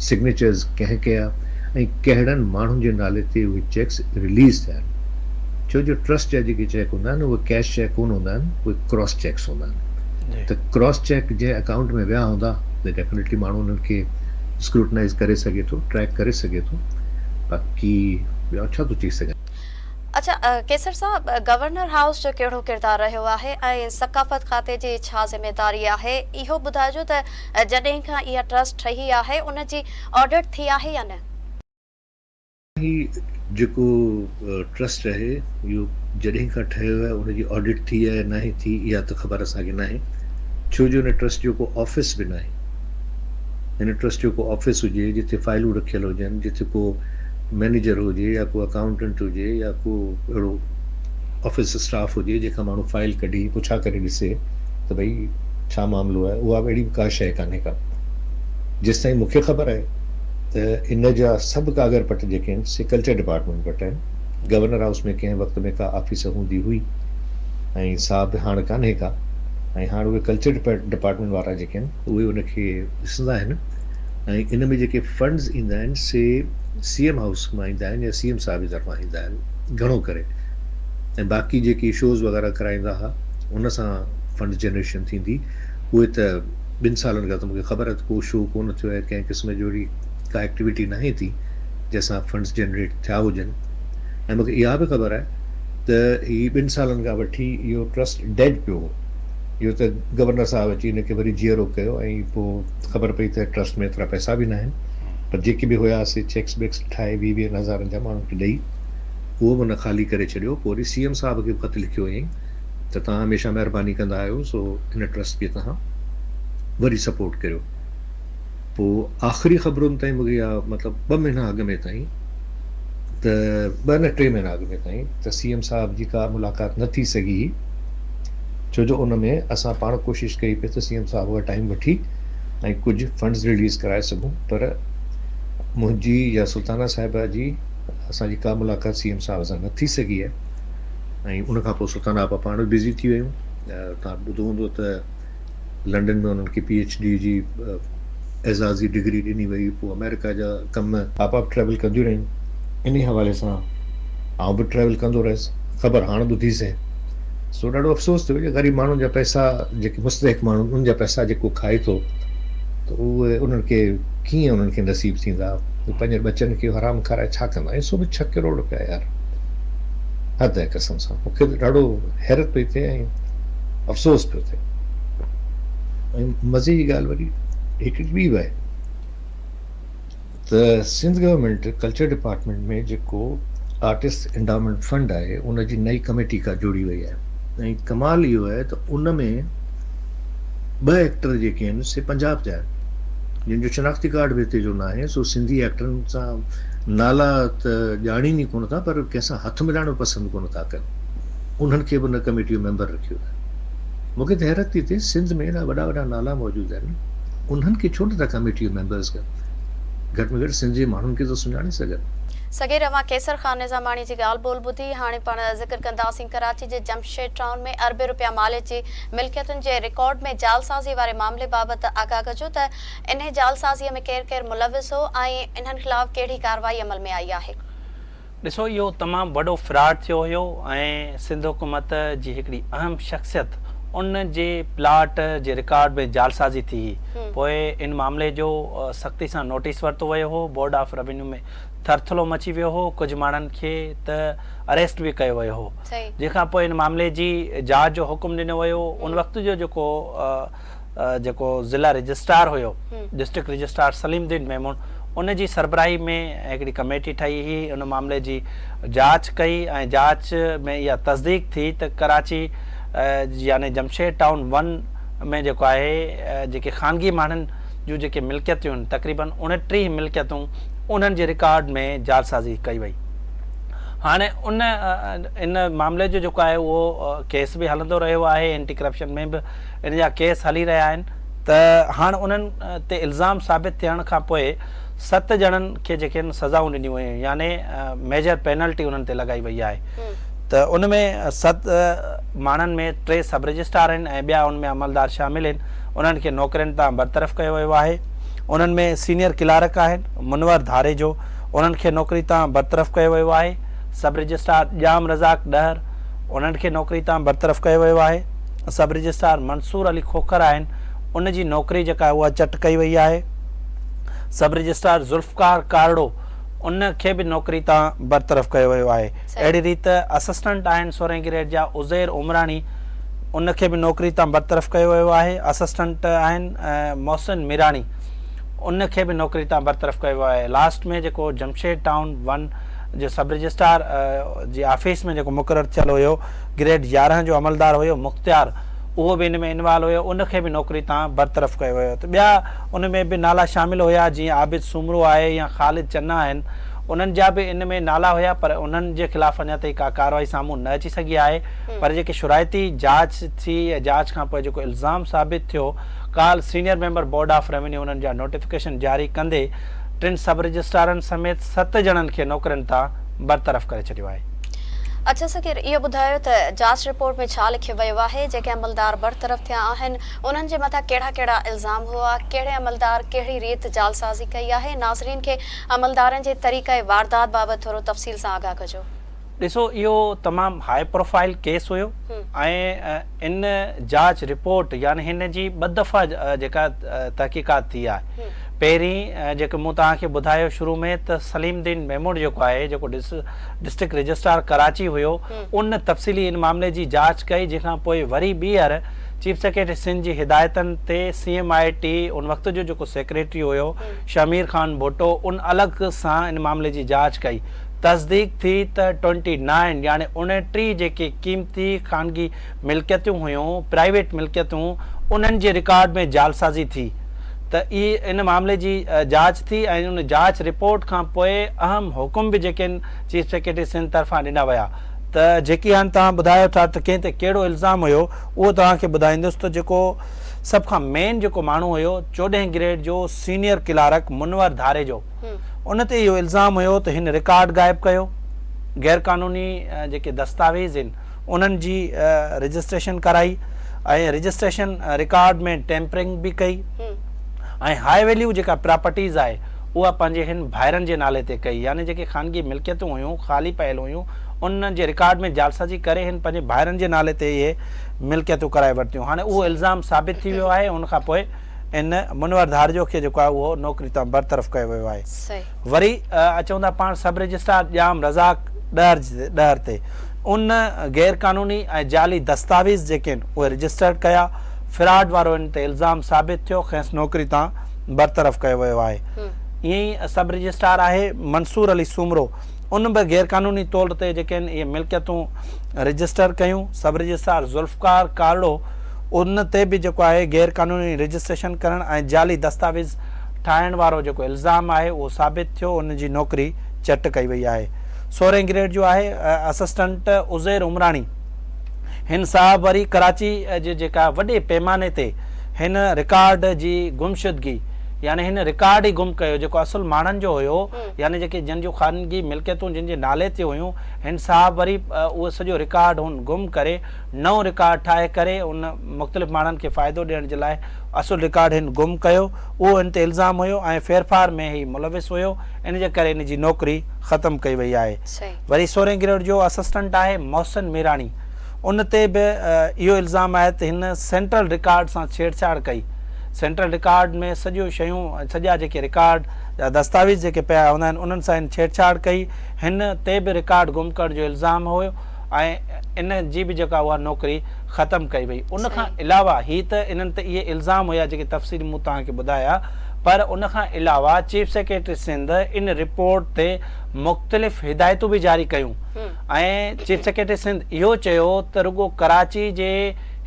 सिग्नेचर्स कंहिं कया ऐं कहिड़नि माण्हुनि जे नाले ते उहे चेक्स रिलीज़ थिया आहिनि। छो जो ट्रस्ट जा जेके चेक हूंदा आहिनि उहे कैश चेक कोन हूंदा आहिनि, उहे क्रॉस चेक्स हूंदा आहिनि। त क्रॉस चेक जंहिं अकाउंट में विया हूंदा त डेफिनेटली माण्हू उन्हनि खे स्क्रूटनाइज़ करे सघे थो, ट्रैक करे सघे थो। बाक़ी ॿियो छा थो चई सघां। अच्छा कैसर साहब, गवर्नर हाउस जो कहिड़ो किरदारु रहियो आहे ऐं सकाफ़त खाते जी छा ज़िमेदारी आहे, इहो ॿुधाइजो त जॾहिं खां इहा ट्रस्ट ठही आहे उन जी ऑडिट थी आहे या न? हीउ जेको ट्रस्ट आहे इहो जॾहिं खां ठहियो आहे उनजी ऑडिट थी आहे न आहे थी, इहा त ख़बर असांखे न आहे। छो जो हिन ट्रस्ट जो को ऑफिस बि न आहे। हिन ट्रस्ट जो को ऑफिस हुजे जिथे फाइलूं रखियल हुजनि, जिथे को मैनेजर हुजे या को अकाउंटेंट हुजे या को अहिड़ो ऑफिस स्टाफ हुजे जंहिंखां माण्हू फाइल कढी पुछा करे ॾिसे त भई छा मामिलो आहे, उहा अहिड़ी का शइ कान्हे का। जेसि ताईं मूंखे ख़बर आहे त इन जा सभु कागर पट जेके आहिनि से कल्चर डिपार्टमेंट वटि आहिनि गवर्नर हाउस में कंहिं वक़्त में का ऑफिस हूंदी हुई ऐं साहब हाणे कान्हे का, ऐं हाणे उहे कल्चर डिपार्टमेंट वारा जेके आहिनि उहे उनखे ॾिसंदा आहिनि ऐं इन में जेके फंड्स ईंदा आहिनि से CM हाउस मां ईंदा आहिनि या CM साहब जी तरफ़ां ईंदा आहिनि घणो करे, ऐं बाक़ी जेकी शोज़ वग़ैरह कराईंदा हुआ उन सां फंड जनरेशन थींदी। उहे त 2 सालनि खां त मूंखे ख़बर आहे त को शो कोन थियो आहे, कंहिं क़िस्म जो वरी का एक्टिविटी न थी जंहिंसां फंड्स जनरेट थिया हुजनि। ऐं मूंखे इहा बि ख़बर आहे त हीअ 2 सालनि खां वठी इहो ट्रस्ट डेड पियो हो। इहो त गवर्नर साहब अची हिनखे वरी जीअरो कयो ऐं पोइ ख़बर पई त ट्रस्ट में एतिरा पैसा बि न आहिनि, पर जेके बि हुयासीं चेक्स वेक्स ठाहे 20,000 जा माण्हुनि खे ॾेई उहो बि न ख़ाली करे छॾियो। पोइ वरी CM साहब खे ख़त लिखियो हुयईं त तव्हां हमेशह महिरबानी कंदा आहियो, सो हिन ट्रस्ट खे तव्हां वरी सपोर्ट करियो। पोइ आख़िरी ख़बरुनि ताईं मूंखे इहा मतिलबु 2 महीना अॻु में ताईं त 2 न 3 महीना अॻु में ताईं त CM साहब जी का मुलाक़ात न थी सघी, छो जो उन में असां पाण कोशिशि कई पिए त CM साहब उहा टाइम वठी ऐं कुझु फंड्स रिलीज़ कराए सघूं, पर मुंहिंजी या सुल्ताना साहिबा जी असांजी का मुलाक़ात CM साहब सां न थी सघी आहे। ऐं उन खां पोइ सुल्ताना आपा पाण बिज़ी थी वियूं। तव्हां ॿुधो हूंदो त लंडन में उन्हनि खे PhD जी एज़ाज़ी डिग्री ॾिनी वई, पोइ अमेरिका जा कम आपा ट्रैवल कंदियूं रहियूं। इन हवाले सां आउं बि ट्रैवल कंदो रहियुसि, ख़बर हाणे ॿुधीसीं। सो ॾाढो अफ़सोस थियो कि ग़रीब माण्हुनि जा पैसा, जेके मुस्तहिक माण्हू उन्हनि जा पैसा जेको खाए थो त उहे उन्हनि खे कीअं उन्हनि खे नसीब थींदा, पंहिंजे बचनि खे हराम खाराए छा कंदा। ऐं सो बि 6 करोड़ रुपया यार, हद आहे कसम सां। मूंखे त ॾाढो हैरत पई थिए ऐं अफ़सोस पियो थिए। ऐं मज़े जी ॻाल्हि वरी हिकिड़ी ॿी बि आहे त सिंध गवर्नमेंट कल्चर डिपार्टमेंट में जेको आर्टिस्ट एंडाउमेंट फंड आहे उनजी नई कमेटी का जोड़ी वई आहे। ऐं कमाल इहो आहे त उन में 2 एक्टर जेके आहिनि से पंजाब जा आहिनि, जिन जो शनाख्ती कार्ड बि हिते जो न आहे। सो सिंधी एक्टरनि सां नाला त ॼाणीनि ई कोन था, पर कंहिंसां हथ मिलाइणो पसंदि कोन था कनि। उन्हनि खे बि उन कमेटी जो मेंबर रखियो आहे। मूंखे त हैरत थी थिए, सिंध में एॾा वॾा वॾा नाला मौजूदु आहिनि, उन्हनि खे छो नथा कमेटी जो मेंबर्स कनि। घटि में घटि सिंध जे माण्हुनि खे त सुञाणे सघनि। सॻे रवां केसर ख़ान निज़ामाणी जी ॻाल्हि ॿोल ॿुधी। हाणे पाण ज़िक्र कंदासीं कराची जे जमशेद टाउन में अरबे रुपया माले जी मिल्कियतुनि जे रिकॉर्ड में जालसाज़ी वारे मामले बाबति आगाह कजो त इन जालसाज़ीअ में केरु केरु मुलविस हो ऐं इन्हनि ख़िलाफ़ कहिड़ी कार्रवाई अमल में आई आहे। ॾिसो, इहो तमामु वॾो फ्रॉड थियो हुयो ऐं सिंध हुकूमत जी हिकिड़ी अहम शख़्सियत उन जे प्लाट जे रिकॉर्ड में जालसाज़ी थी हुई। पोइ इन मामले जो सख़्ती सां नोटिस वरितो वियो हो, बोर्ड ऑफ रेवेन्यू में थरथलो मची वियो हो, कुझु माण्हुनि खे त अरेस्ट बि कयो वियो हो। जंहिंखां पोइ इन मामले जी जांच जो हुकुम ॾिनो वियो। उन वक़्त जो जेको ज़िला रजिस्ट्रार हुयो, डिस्ट्रिक्ट रजिस्ट्रार सलीमुद्दीन मेमून, उन जी सरबराही में हिकिड़ी कमेटी ठही हुई। उन मामले जी जांच कई ऐं जांच में इहा तस्दीक थी त कराची यानी जमशेद टाउन 1 में जेको आहे जेके ख़ानगी माण्हुनि जूं जेके मिल्कियतूं आहिनि, तक़रीबन 29 मिल्कियतूं उन्हनि जे रिकॉर्ड में जालसाज़ी कई वई। हाणे इन मामले जो जेको आहे उहो केस बि हलंदो रहियो आहे, एंटी करप्शन में बि इन जा केस हली रहिया आहिनि। त हाणे उन्हनि ते इल्ज़ाम साबित थियण खां पोइ 7 ॼणनि खे जेके आहिनि सज़ाऊं ॾिनियूं वयूं, यानी मेजर पेनल्टी उन्हनि ते लॻाई वई आहे। त उन में 7 माण्हुनि में 3 सब रजिस्ट्रार आहिनि ऐं ॿिया उन में अमलदार शामिल आहिनि। उन्हनि खे नौकरियुनि तां बरतरफ़ कयो वियो आहे। उन्हनि में सीनियर क्लार्क आहिनि मुनवर धारे जो, उन्हनि खे नौकरी तां बरतरफ़ कयो वियो आहे। सब रजिस्ट्रार जाम रज़ाक डहर, उन्हनि खे नौकरी तां बरतरफ़ कयो वियो आहे। सब रजिस्ट्रार मंसूर अली खोखर आहिनि, उन जी नौकरी जेका आहे उहा चट कई वई आहे। सब रजिस्ट्रार ज़ुल्फ़कार कारड़ो, उन खे बि नौकरी तां बरतरफ़ कयो वियो आहे। अहिड़ी रीति असिस्टेंट आहिनि 16 ग्रेड जा उज़ैर उमरानी, उन खे बि नौकरी तां बरतरफ़ कयो वियो आहे। असिस्टेंट आहिनि मोहसिन मीरानी, उन खे बि नौकरी तां बरतरफ़ कयो वियो आहे। लास्ट में जेको जमशेद टाउन 1 जो सब रजिस्ट्रार जी ऑफिस में जेको मुक़ररु थियल हुयो, ग्रेड 11 जो अमलदार हुयो मुख़्तियार, उहो बि इन में इन्वॉल्व हुयो, उन खे बि नौकरी तां बरतरफ़ कयो वियो। त ॿिया उन में बि नाला शामिल हुया, जीअं आबिद सुमरो आहे या ख़ालिद चन्ना आहिनि, उन्हनि जा बि इन में नाला हुया, पर उन्हनि जे ख़िलाफ़ अञा ताईं का कार्रवाई साम्हूं न अची सघी आहे। पर जेके शुराइती जांच थी, जांच खां पोइ जेको इल्ज़ाम साबित थियो, काल senior member board of revenue उन्हनि जा नोटिफिकेशन जारी कंदे 3 सब रजिस्ट्रारनि समेत 7 ॼणनि खे नौकरियुनि तां बरतरफ़ करे छॾियो आहे। अच्छा सकीर, इहो ॿुधायो त जांच रिपोर्ट में छा लिखियो वियो आहे? जेके अमलदार बरतरफ़ थिया आहिनि उन्हनि जे मथां कहिड़ा कहिड़ा इल्ज़ाम हुआ? कहिड़े अमलदार कहिड़ी रीति जालसाज़ी कई आहे? नाज़रीन खे अमलदारनि जे तरीक़े वारदात बाबति थोरो तफ़सील सां आगाह कजो। ॾिसो, इहो तमामु हाई प्रोफाइल केस हुयो ऐं इन जांच रिपोर्ट यानी हिन जी 2 दफ़ा जेका तहक़ीक़ात थी आहे। पहिरीं जेको मूं तव्हांखे ॿुधायो शुरू में त सलीमद्दीन मेमून जेको आहे, जेको डिस्ट्रिक्ट रजिस्ट्रार कराची हुयो, उन तफ़सीली इन मामले जी जांच कई, जंहिंखां पोइ वरी ॿीहर चीफ सेक्रेटरी सिंध जी हिदायतनि ते CMIT उन वक़्त जो जेको सेक्रेटरी हुयो शमीर ख़ान भुट्टो, उन अलॻि सां इन मामले जी जांच कई। तस्दीक थी त 29 यानी 29 जेके क़ीमती ख़ानगी मिल्कियतूं हुयूं, प्राइवेट मिल्कियतूं, उन्हनि जे रिकॉर्ड में जालसाज़ी थी। त इन मामले जी जांच थी ऐं उन जांच रिपोर्ट खां पोइ अहम हुकुम बि जेके आहिनि चीफ सेक्रेटरी सिंध तरफ़ां ॾिना विया। त जेकी हाणे तव्हां ॿुधायो था त कंहिं ते कहिड़ो इल्ज़ाम हुयो, उहो तव्हांखे ॿुधाईंदुसि। त जेको सभ खां मेन जेको माण्हू हुयो 14 ग्रेड जो सीनियर क्लार्क मुनवर धारे जो, उन ते इहो इल्ज़ाम हुयो त हिन रिकॉर्ड गाइब कयो, गैर क़ानूनी जेके दस्तावेज़ आहिनि उन्हनि जी रजिस्ट्रेशन कराई ऐं रजिस्ट्रेशन रिकॉर्ड में टेम्परिंग बि कई ऐं हाई वैल्यू जेका प्रॉपर्टीज़ आहे उहा पंहिंजे हिन भाइरनि जे नाले ते कई। यानी जेके ख़ानगी मिल्कियतूं हुयूं, ख़ाली पयल हुयूं, उन जे रिकॉर्ड में जालसाज़ी करे हिन पंहिंजे भाइरनि जे नाले ते इहे मिल्कियतूं कराए वरितियूं। हाणे उहो इल्ज़ाम साबित थी वियो आहे। उनखां पोइ इन मुनवर धारिजो खे जेको आहे उहो नौकरी तां बरतरफ़ कयो वियो आहे। वरी अचूं था पाण सब रजिस्ट्रार ॼाम रज़ाक ॾहर ते उन गैर क़ानूनी ऐं जाली दस्तावेज़ जेके आहिनि उहे रजिस्टर्ड कया। फ्रॉड वारो इन ते इल्ज़ाम साबित थियो, खेसि नौकरी तां बरतरफ़ कयो वियो आहे। ईअं ई सब रजिस्ट्रार आहे मंसूर अली सुमरो, उन बि गैर क़ानूनी तौर ते जेके आहिनि इहे मिल्कियतूं रजिस्टर कयूं। सब रजिस्ट्रार ज़ुल्फ़कार कारड़ो, उन ते बि जेको आहे गैर क़ानूनी रजिस्ट्रेशन करणु ऐं जाली दस्तावेज़ ठाहिण वारो जेको इल्ज़ाम आहे उहो साबित थियो, उन जी नौकरी चट कई वई आहे। 16 ग्रेड जो आहे असिस्टेंट उज़ैर उमरानी, हिन साहब वरी कराची जे जेका वॾे पैमाने ते हिन रिकॉर्ड जी गुमशुदगी यानी हिन रिकॉर्ड ई गुम कयो जेको असुल माण्हुनि जो हुयो, यानी जेके जिन जूं ख़ानगी मिल्कियतूं जिन जे नाले ते हुयूं, हिन साहब वरी उहो सॼो रिकॉर्ड हुन गुम करे नओं रिकॉर्ड ठाहे करे उन मुख़्तलिफ़ माण्हुनि खे फ़ाइदो ॾियण जे लाइ असुल रिकॉर्ड हिन गुम कयो। उहो हिन ते इल्ज़ाम हुयो ऐं फेरफार में ही मुलविस हुयो, इन जे करे इन जी नौकरी ख़तमु कई वई आहे। वरी 16 ग्रेड जो असिस्टेंट आहे मोहसिन मीरानी, उन ते बि इहो इल्ज़ाम आहे त हिन सेंट्रल रिकॉर्ड सां छेड़छाड़ कई। सेंट्रल रिकॉर्ड में सॼियूं शयूं, सॼा जेके रिकॉर्ड या दस्तावेज़ जेके पिया हूंदा आहिनि उन्हनि सां हिन छेड़छाड़ कई। हिन ते बि रिकॉर्ड गुम करण जो इल्ज़ाम हुयो ऐं इन जी बि जेका उहा नौकरी ख़तमु कई वई। उन खां अलावा ही त इन्हनि ते इहे इल्ज़ाम हुया जेके तफ़सील मूं तव्हांखे ॿुधाया, पर उन खां अलावा चीफ सेक्रेटरी सिंध इन रिपोर्ट ते मुख़्तलिफ़ हिदायतूं बि जारी कयूं ऐं चीफ सेक्रेटरी सिंध इहो चयो त रुगो कराची जे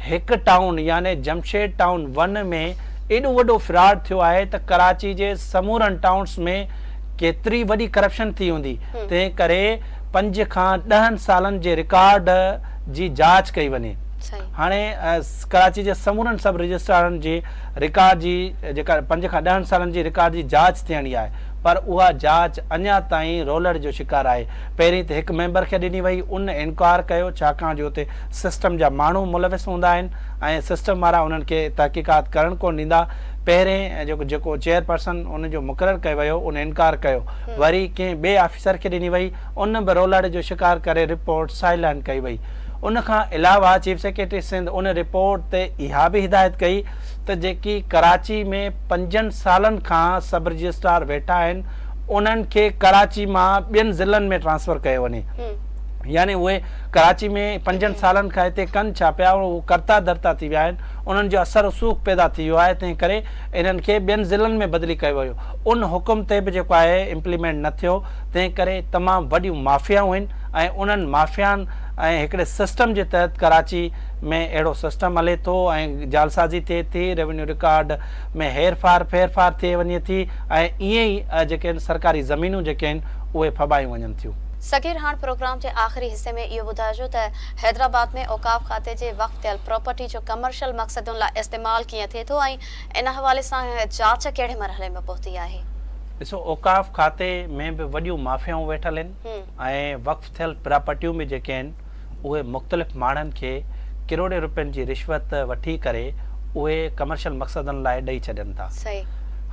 हिकु टाउन यानी जमशेद टाउन 1 में एॾो वॾो फ्रॉड थियो आहे त कराची जे समूरनि टाउन्स में केतिरी वॾी करप्शन थी हूंदी। तंहिं करे 5 खां 10 सालनि जे रिकॉर्ड जी जांच कई वञे। हाणे कराची जे समूरनि सब रजिस्ट्रारनि जी रिकॉर्ड जी जेका 5 खां 10 सालनि जी रिकॉर्ड जी जांच थियणी आहे, पर उहा जांच अञा ताईं रोलड़ जो शिकार आहे। पहिरीं त हिकु मेंबर खे ॾिनी वई, उन इनकार कयो छाकाणि जो उते सिस्टम जा माण्हू मुलविस हूंदा आहिनि ऐं सिस्टम वारा उन्हनि खे तहक़ीक़ात करणु कोन ॾींदा। पहिरें जेको चेयरपर्सन उनजो मुक़ररु कयो वियो उन इनकार कयो, वरी कंहिं ॿिए ऑफिसर खे ॾिनी वई, उन बि रोलड़ जो शिकार करे रिपोर्ट साइलेंट कई वई। उन खां अलावा चीफ सेक्रेटरी सिंध उन रिपोर्ट ते इहा बि हिदायत कई त जेकी कराची में 5 सालनि खां सब रजिस्ट्रार वेठा आहिनि उन्हनि खे कराची मां ॿियनि ज़िलनि में ट्रांसफ़र कयो वञे। यानी उहे कराची में 5 सालनि खां हिते कनि छा पिया, उहे करता धरता थी विया आहिनि, उन्हनि जो असर रसूख़ पैदा थी वियो आहे, तंहिं करे इन्हनि खे ॿियनि ज़िलनि में बदिली कयो वियो। उन हुकुम ते बि जेको आहे इम्प्लीमेंट न थियो, तंहिं करे तमामु वॾियूं माफ़ियाऊं आहिनि ऐं उन्हनि माफ़ियानि ऐं हिकिड़े सिस्टम जे तहत कराची में अहिड़ो सिस्टम हले थो ऐं जालसाज़ी थिए थी, रेवेन्यू रिकॉर्ड में फेरफार थिए वञे थी ऐं ईअं ई जेके आहिनि सरकारी ज़मीनूं जेके आहिनि उहे फबायूं वञनि थियूं। सकीर, हाणे प्रोग्राम जे आख़िरी हिस्से में इहो ॿुधाइजो त हैदराबाद में औकाफ़ खाते जे वक़्तु थियल प्रॉपर्टी जो कमर्शियल मक़सदुनि लाइ इस्तेमालु कीअं थिए थो ऐं इन हवाले सां जांच कहिड़े मरहले में पहुती आहे? ॾिसो औकाफ़ खाते में बि वॾियूं माफ़ियाऊं वेठल आहिनि ऐं वक़्फ़ थियल प्रॉपर्टियूं बि जेके आहिनि उहे मुख़्तलिफ़ माण्हुनि खे किरोड़े रुपयनि जी रिश्वत वठी करे उहे कमर्शियल मक़सदनि लाइ ॾेई छॾनि था। सही।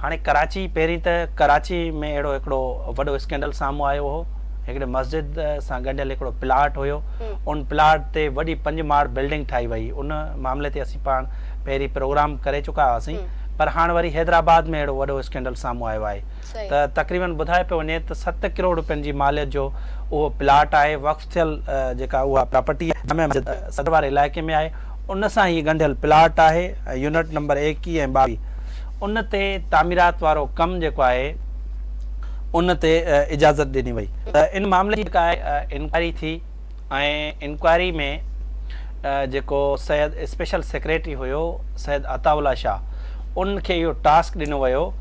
हाणे कराची पहिरीं त कराची में अहिड़ो हिकिड़ो वॾो स्कैंडल साम्हूं आयो हो। हिकिड़े मस्जिद सां गंढियल हिकिड़ो प्लाट हुयो, उन प्लाट ते वॾी 5 माड़ बिल्डिंग ठाही वई। उन मामले ते असीं पाण पहिरीं प्रोग्राम करे चुका हुआसीं, पर हाणे वरी हैदराबाद में अहिड़ो वॾो स्कैंडल साम्हूं आयो आहे। त तक़रीबन ॿुधाए पियो वञे त 7 करोड़ रुपयनि जी मालियत जो उहो प्लाट आहे, वक़्फ़ थियल जेका उहा प्रॉपर्टी आहे सदर वारे इलाइक़े में आहे, उन सां ई गंढियल प्लाट आहे, यूनिट नंबर 21 ऐं 22। उन ते तामीरात वारो कमु जेको आहे उन ते इजाज़त ॾिनी वई। त इन मामले जी जेका आहे इंक्वायरी थी ऐं इंक्वायरी में जेको सैयद स्पेशल सेक्रेटरी हुयो सैयद अताउल्ला शाह, उनखे इहो टास्क ॾिनो वियो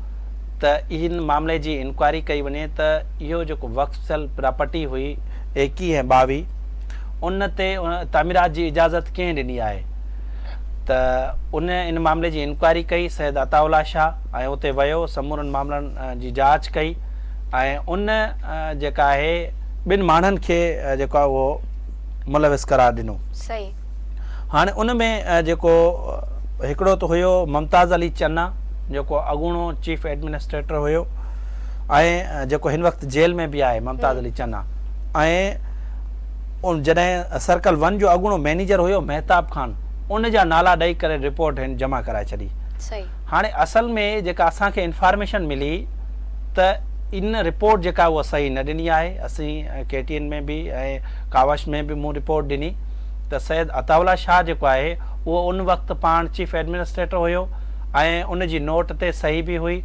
त इन मामले जी इंक्वायरी कई वञे त इहो जेको वक़्फ़ थियल प्रॉपर्टी हुई 21 ऐं 22 उन ते तामीरात जी इजाज़त कंहिं ॾिनी आहे। त इन मामले जी इंक्वायरी कई सैयद अताउल्ला शाह ऐं उते वियो, समूरनि मामलनि जी जांच कई ऐं उन जेका आहे 2 माण्हुनि खे जेको आहे उहो मुलविस करार ॾिनो। सही। हाणे उन में जेको हिकिड़ो त हुयो मुमताज़ अली चन्ना जेको अॻूणो चीफ एडमिनिस्ट्रेटर हुयो ऐं जेको हिन वक़्तु जेल में बि आहे मुमताज़ अली चन्ना, ऐं जॾहिं सर्कल 1 जो अॻूणो मैनेजर हुयो महताब ख़ान, उन जा नाला ॾेई करे रिपोर्ट हिन जमा कराए छॾी। सही। हाणे असल में जेका असांखे इंफॉर्मेशन मिली त इन रिपोर्ट जेका उहा सही न ॾिनी आहे। असीं KTN में बि ऐं कावश में बि मूं रिपोर्ट ॾिनी त सैयद अताउल्ला शाह जेको आहे उहो उन वक़्तु पाण चीफ एडमिनिस्ट्रेटर हुयो ऐं उन जी नोट ते सही बि हुई।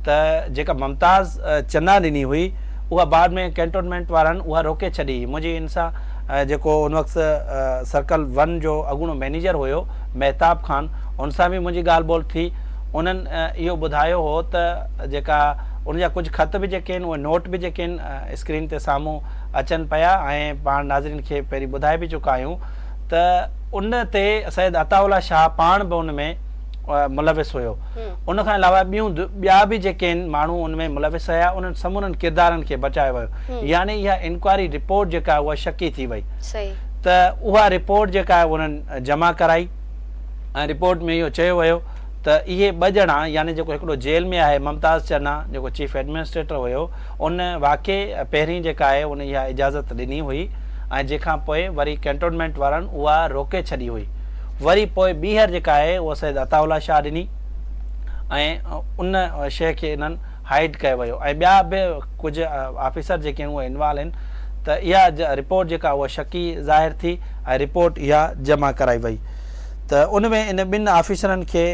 त जेका मुमताज़ चन्ना ॾिनी हुई उहा बाद में कैंटोनमेंट वारनि उहा रोके छॾी। मुंहिंजी इन सां जेको उन वक़्तु सर्कल 1 जो अॻूणो मैनेजर हुयो महताब ख़ान, उन सां बि मुंहिंजी ॻाल्हि ॿोल थी। उन्हनि इहो ॿुधायो हो त जेका उनजा कुझु ख़त बि जेके आहिनि उहे नोट बि जेके आहिनि स्क्रीन ते साम्हूं अचनि पिया ऐं पाण नाज़रीन खे पहिरीं ॿुधाए बि चुका आहियूं त उन ते सैयद अताउल्ला शाह पाण बि उन में मुलविस हुयो। उन खां अलावा ॿिया बि जेके आहिनि माण्हू उन में मुलविस हुया, उन्हनि समूरनि किरदारनि खे बचायो वियो। यानी इहा इंक्वायरी रिपोर्ट जेका आहे उहा शकी थी वई। त उहा रिपोर्ट जेका आहे उन्हनि जमा कराई ऐं रिपोर्ट में इहो चयो वियो त इहे 2 ॼणा यानी जेको हिकिड़ो जेल में आहे मुमताज़ चन्ना जेको चीफ एडमिनिस्ट्रेटर हुयो, उन वाक़ई पहिरीं जेका आहे उन इहा इजाज़त ॾिनी हुई ऐं जंहिंखां पोइ वरी कैंटोनमेंट वारनि उहा रोके छॾी हुई। वरी पोइ ॿीहर जेका आहे उहा सैयद अताउल्ला शाह ॾिनी ऐं उन शइ खे इन्हनि हाइड कयो वियो ऐं ॿिया बि कुझु ऑफिसर जेके आहिनि उहे इन्वॉल्व आहिनि। त इहा रिपोर्ट जेका उहा शकी ज़ाहिर थी ऐं रिपोर्ट इहा जमा कराई वई। त उन में इन 2 ऑफिसरनि खे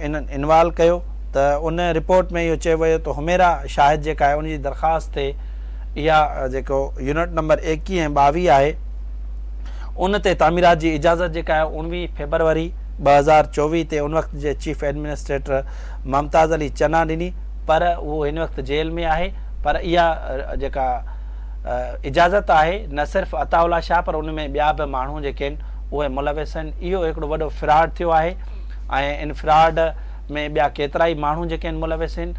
इन्हनि इन्वॉल्व कयो। त उन रिपोर्ट में इहो चयो वियो त हुमेरा शाहिद जेका आहे उनजी दरख़्वास्त ते इहा जेको यूनिट नंबर 21 ऐं 22 आहे उन ते तामीरात जी इजाज़त जेका आहे 19 फरवरी 2024 ते उन वक़्तु जे चीफ एडमिनिस्ट्रेटर मुमताज़ अली चन्ना ॾिनी, पर उहो हिन वक़्तु जेल में आहे। पर इहा जेका इजाज़त आहे न सिर्फ़ु अताउल्ला शाह पर उन में ॿिया बि माण्हू जेके आहिनि उहे मुलविस आहिनि। इहो हिकिड़ो वॾो फ्रॉड थियो आहे ऐं इन फ्रॉड में ॿिया केतिरा ई माण्हू जेके आहिनि मुलविस आहिनि।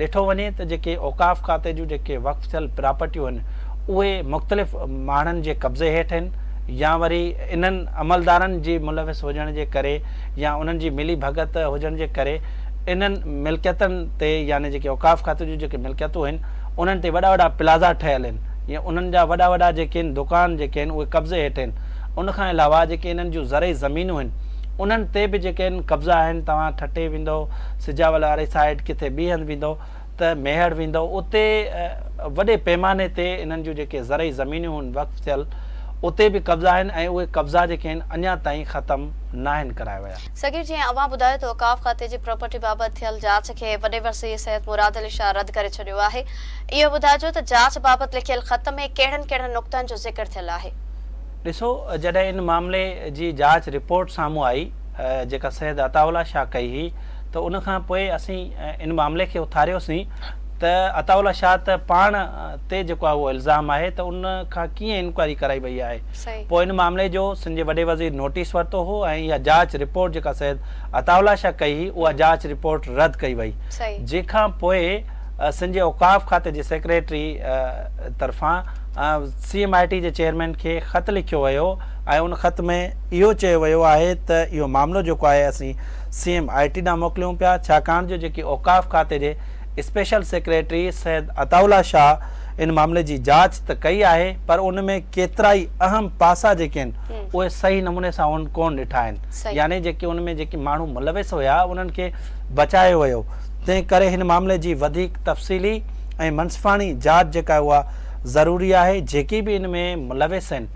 ॾिठो वञे त जेके औकाफ़ खाते जूं जेके वक़्फ़ थियल प्रॉपर्टियूं आहिनि उहे मुख़्तलिफ़ माण्हुनि जे कब्ज़े हेठि आहिनि या वरी इन्हनि अमलदारनि जी मुलविस हुजण जे करे या उन्हनि जी मिली भगत हुजण जे करे इन्हनि मिल्कियतुनि ते यानी जेके औकाफ़ खाते जूं जेके मिल्कियतूं आहिनि उन्हनि ते वॾा प्लाज़ा ठहियल आहिनि या उन्हनि जा वॾा जेके आहिनि दुकान जेके आहिनि उहे कब्ज़े हेठि आहिनि। उनखां अलावा जेके इन्हनि जूं ज़रई ज़मीनूं आहिनि उन्हनि ते बि जेके आहिनि कब्ज़ा आहिनि। तव्हां ठटे वेंदो सिजावल वारी साइड किथे ॿी हंधि वेंदो त मेहड़ वेंदो, उते वॾे पैमाने ते इन्हनि जूं जेके ज़रई ज़मीनूं आहिनि वक़्फ़ थियल उते बि कब्ज़ा आहिनि ऐं उहे कब्ज़ा जेके आहिनि अञा ताईं ख़तमु न आहिनि कराया विया। सगीर जीअं अवां ॿुधायो त औकाफ़ खाते जी प्रॉपर्टी बाबति थियल जांच खे वॾे वसीअ सैयद मुराद अली शाह रद्द करे छॾियो आहे। इहो ॿुधाइजो त जांच बाबति लिखियल ख़त में कहिड़नि नुक़्तनि जो ज़िक्र थियल आहे? ॾिसो, जॾहिं इन मामले जी जांच रिपोर्ट साम्हूं आई जेका सैयद अताउल्ला शाह कई हुई त उन खां पोइ असीं इन मामले खे उथारियोसीं त अताउल्ला शाह त पाण ते जेको आहे उहो इल्ज़ाम आहे त उन खां कीअं इंक्वायरी कराई वई आहे। पोइ इन मामले जो सिंध जे वॾे वज़ीर नोटिस वरितो हो ऐं इहा जांच रिपोर्ट जेका सैयद अताउल्ला शाह कई हुई उहा जांच रिपोर्ट रद्द कई वई, जंहिंखां पोइ सिंध जे औकाफ़ खाते जे सेक्रेटरी तरफ़ां CMIT जे चेयरमैन खे ख़त लिखियो वियो ऐं उन ख़त में इहो चयो वियो आहे त इहो मामिलो जेको आहे असीं CMIT ॾांहुं मोकिलियूं पिया, छाकाणि जो जेकी औकाफ़ खाते जे स्पेशल सेक्रेटरी सैयद अताउल्ला शाह इन मामले जी जांच त कई आहे, पर उन में केतिरा ई अहम पासा जेके आहिनि उहे सही नमूने सां उन कोन ॾिठा आहिनि, यानी जेके उन में जेके माण्हू मुलविस हुया उन्हनि खे बचायो वियो। तंहिं करे हिन मामले जी वधीक तफ़सीली ऐं मनसफ़ाणी जांच जेका उहा ज़रूरी आहे। जेकी बि इन में मुलविस आहिनि,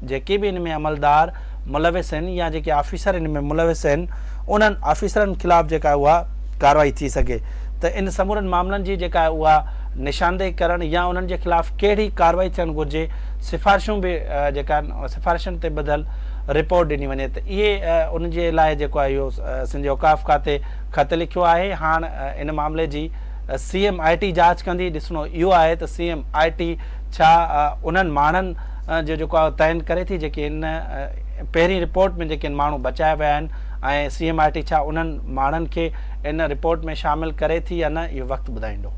जेके बि इन में अमलदार मुलविस आहिनि या जेके ऑफिसर इन में मुलविस आहिनि, उन्हनि ऑफिसरनि ख़िलाफ़ जेका उहा कार्रवाई थी सघे। त इन समूरनि मामलनि जी जेका उहा निशानदेही करणु या उन्हनि जे ख़िलाफ़ कहिड़ी कार्रवाई थियणु घुरिजे, सिफ़ारिशूं बि जेका आहिनि सिफ़ारिशुनि ते ॿधल रिपोर्ट ॾिनी वञे। त इहे उन जे लाइ जेको आहे इहो सिंध औकाफ़ खाते ख़त लिखियो आहे। हाणे इन मामले जी CMIT जांच कंदी। ॾिसणो इहो आहे त CMIT छा उन्हनि माण्हुनि जो जेको आहे तइनु करे थी जेके इन पहिरीं रिपोर्ट में जेके माण्हू बचाया विया आहिनि, ऐं CMIT छा उन्हनि माण्हुनि खे इन रिपोर्ट में शामिल करे थी या न, इहो वक़्तु ॿुधाईंदो।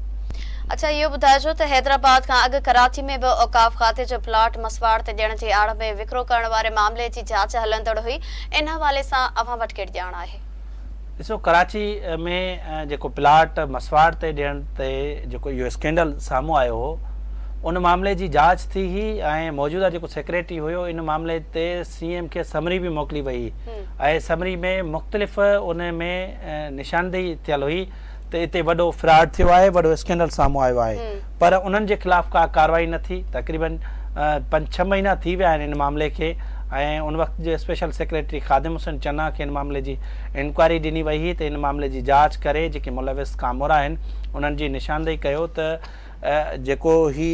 अच्छा, इहो ॿुधाइजो त हैदराबाद खां अॻु कराची में बि औकाफ़ खाते जो प्लॉट मसवाड़ ते ॾियण जी आड़ में विकिरो करण वारे मामले जी जांच हलंदड़ हुई, इन हवाले सां अव्हां वटि कहिड़ी ॼाण आहे? ॾिसो, कराची में जेको प्लाट मसवाड़ ते ॾियण ते जेको इहो स्कैंडल साम्हूं आयो हो, उन मामले जी जांच थी हुई ऐं मौजूदा जेको सेक्रेटरी हुयो इन मामले ते CM खे समरी बि मोकिली वई ऐं समरी में मुख़्तलिफ़ उन में निशानदेही थियल हुई त हिते वॾो फ्रॉड थियो आहे, वॾो स्कैंडल साम्हूं आयो आहे, पर उन्हनि जे ख़िलाफ़ का कार्रवाई न थी। तक़रीबन 5-6 महीना थी विया आहिनि इन मामले खे, ऐं उन वक़्त जे स्पेशल सेक्रेटरी ख़ादिम हुसैन चन्ना खे इन मामले जी इंक्वायरी ॾिनी वई हुई त इन मामले जी जांच करे जेके मुलविस कामोरा आहिनि उन्हनि जी निशानदेही कयो त जेको ही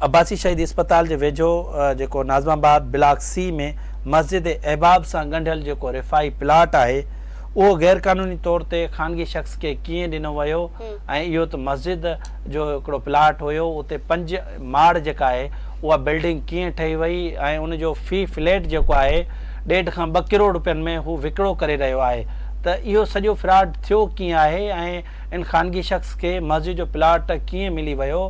अब्बासी शहीद अस्पताल जे वेझो जेको नाज़माबाद ब्लॉक C में मस्जिद अहबाब सां ॻंढियल जेको रिफ़ाई प्लाट आहे, उहो गैर क़ानूनी तौर ते ख़ानगी शख़्स खे कीअं ॾिनो वियो ऐं इहो त मस्जिद जो हिकिड़ो प्लाट हुयो, उते 5 माड़ जेका आहे उहा बिल्डिंग कीअं ठही वई ऐं उनजो फ़ी फ्लैट जेको आहे 1.5 खां 2 करोड़ रुपयनि में हू विकिरो करे रहियो आहे। त इहो सॼो फ्रॉड थियो कीअं आहे ऐं इन ख़ानगी शख़्स खे मस्जिद जो प्लाट कीअं मिली वियो,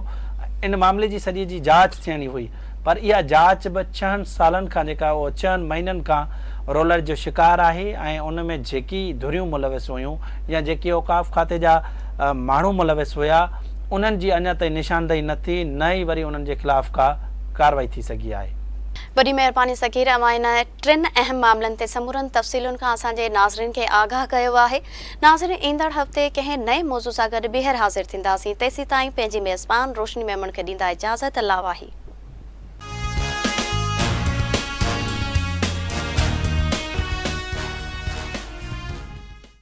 इन मामले जी सॼी जी जांच थियणी हुई, पर इहा जांच बि 6 सालनि खां जेका उहो 6 महीननि खां रोलर जो शिकार आहे ऐं उन में जेकी धुरियूं मुलविस हुयूं या जेकी औकाफ़ खाते जा माण्हू मुलविस हुया, उन्हनि जी अञा ताईं निशानदेही न थी, न ई वरी उन्हनि जे ख़िलाफ़ का कार्रवाई थी सघी आहे। वॾी महिरबानी सकीर, अवां इन 3 अहम मामलनि ते समूरनि तफ़सीलुनि खां असांजे नाज़रीन खे आगाह कयो आहे। नाज़रीन, ईंदड़ हफ़्ते कंहिं नए मौज़ू सां गॾु ॿीहर हाज़िर थींदासीं। तेसीं ताईं पंहिंजी मेज़बान रोशनी मेमण खे ॾींदा इजाज़त। अल्लाह वाही।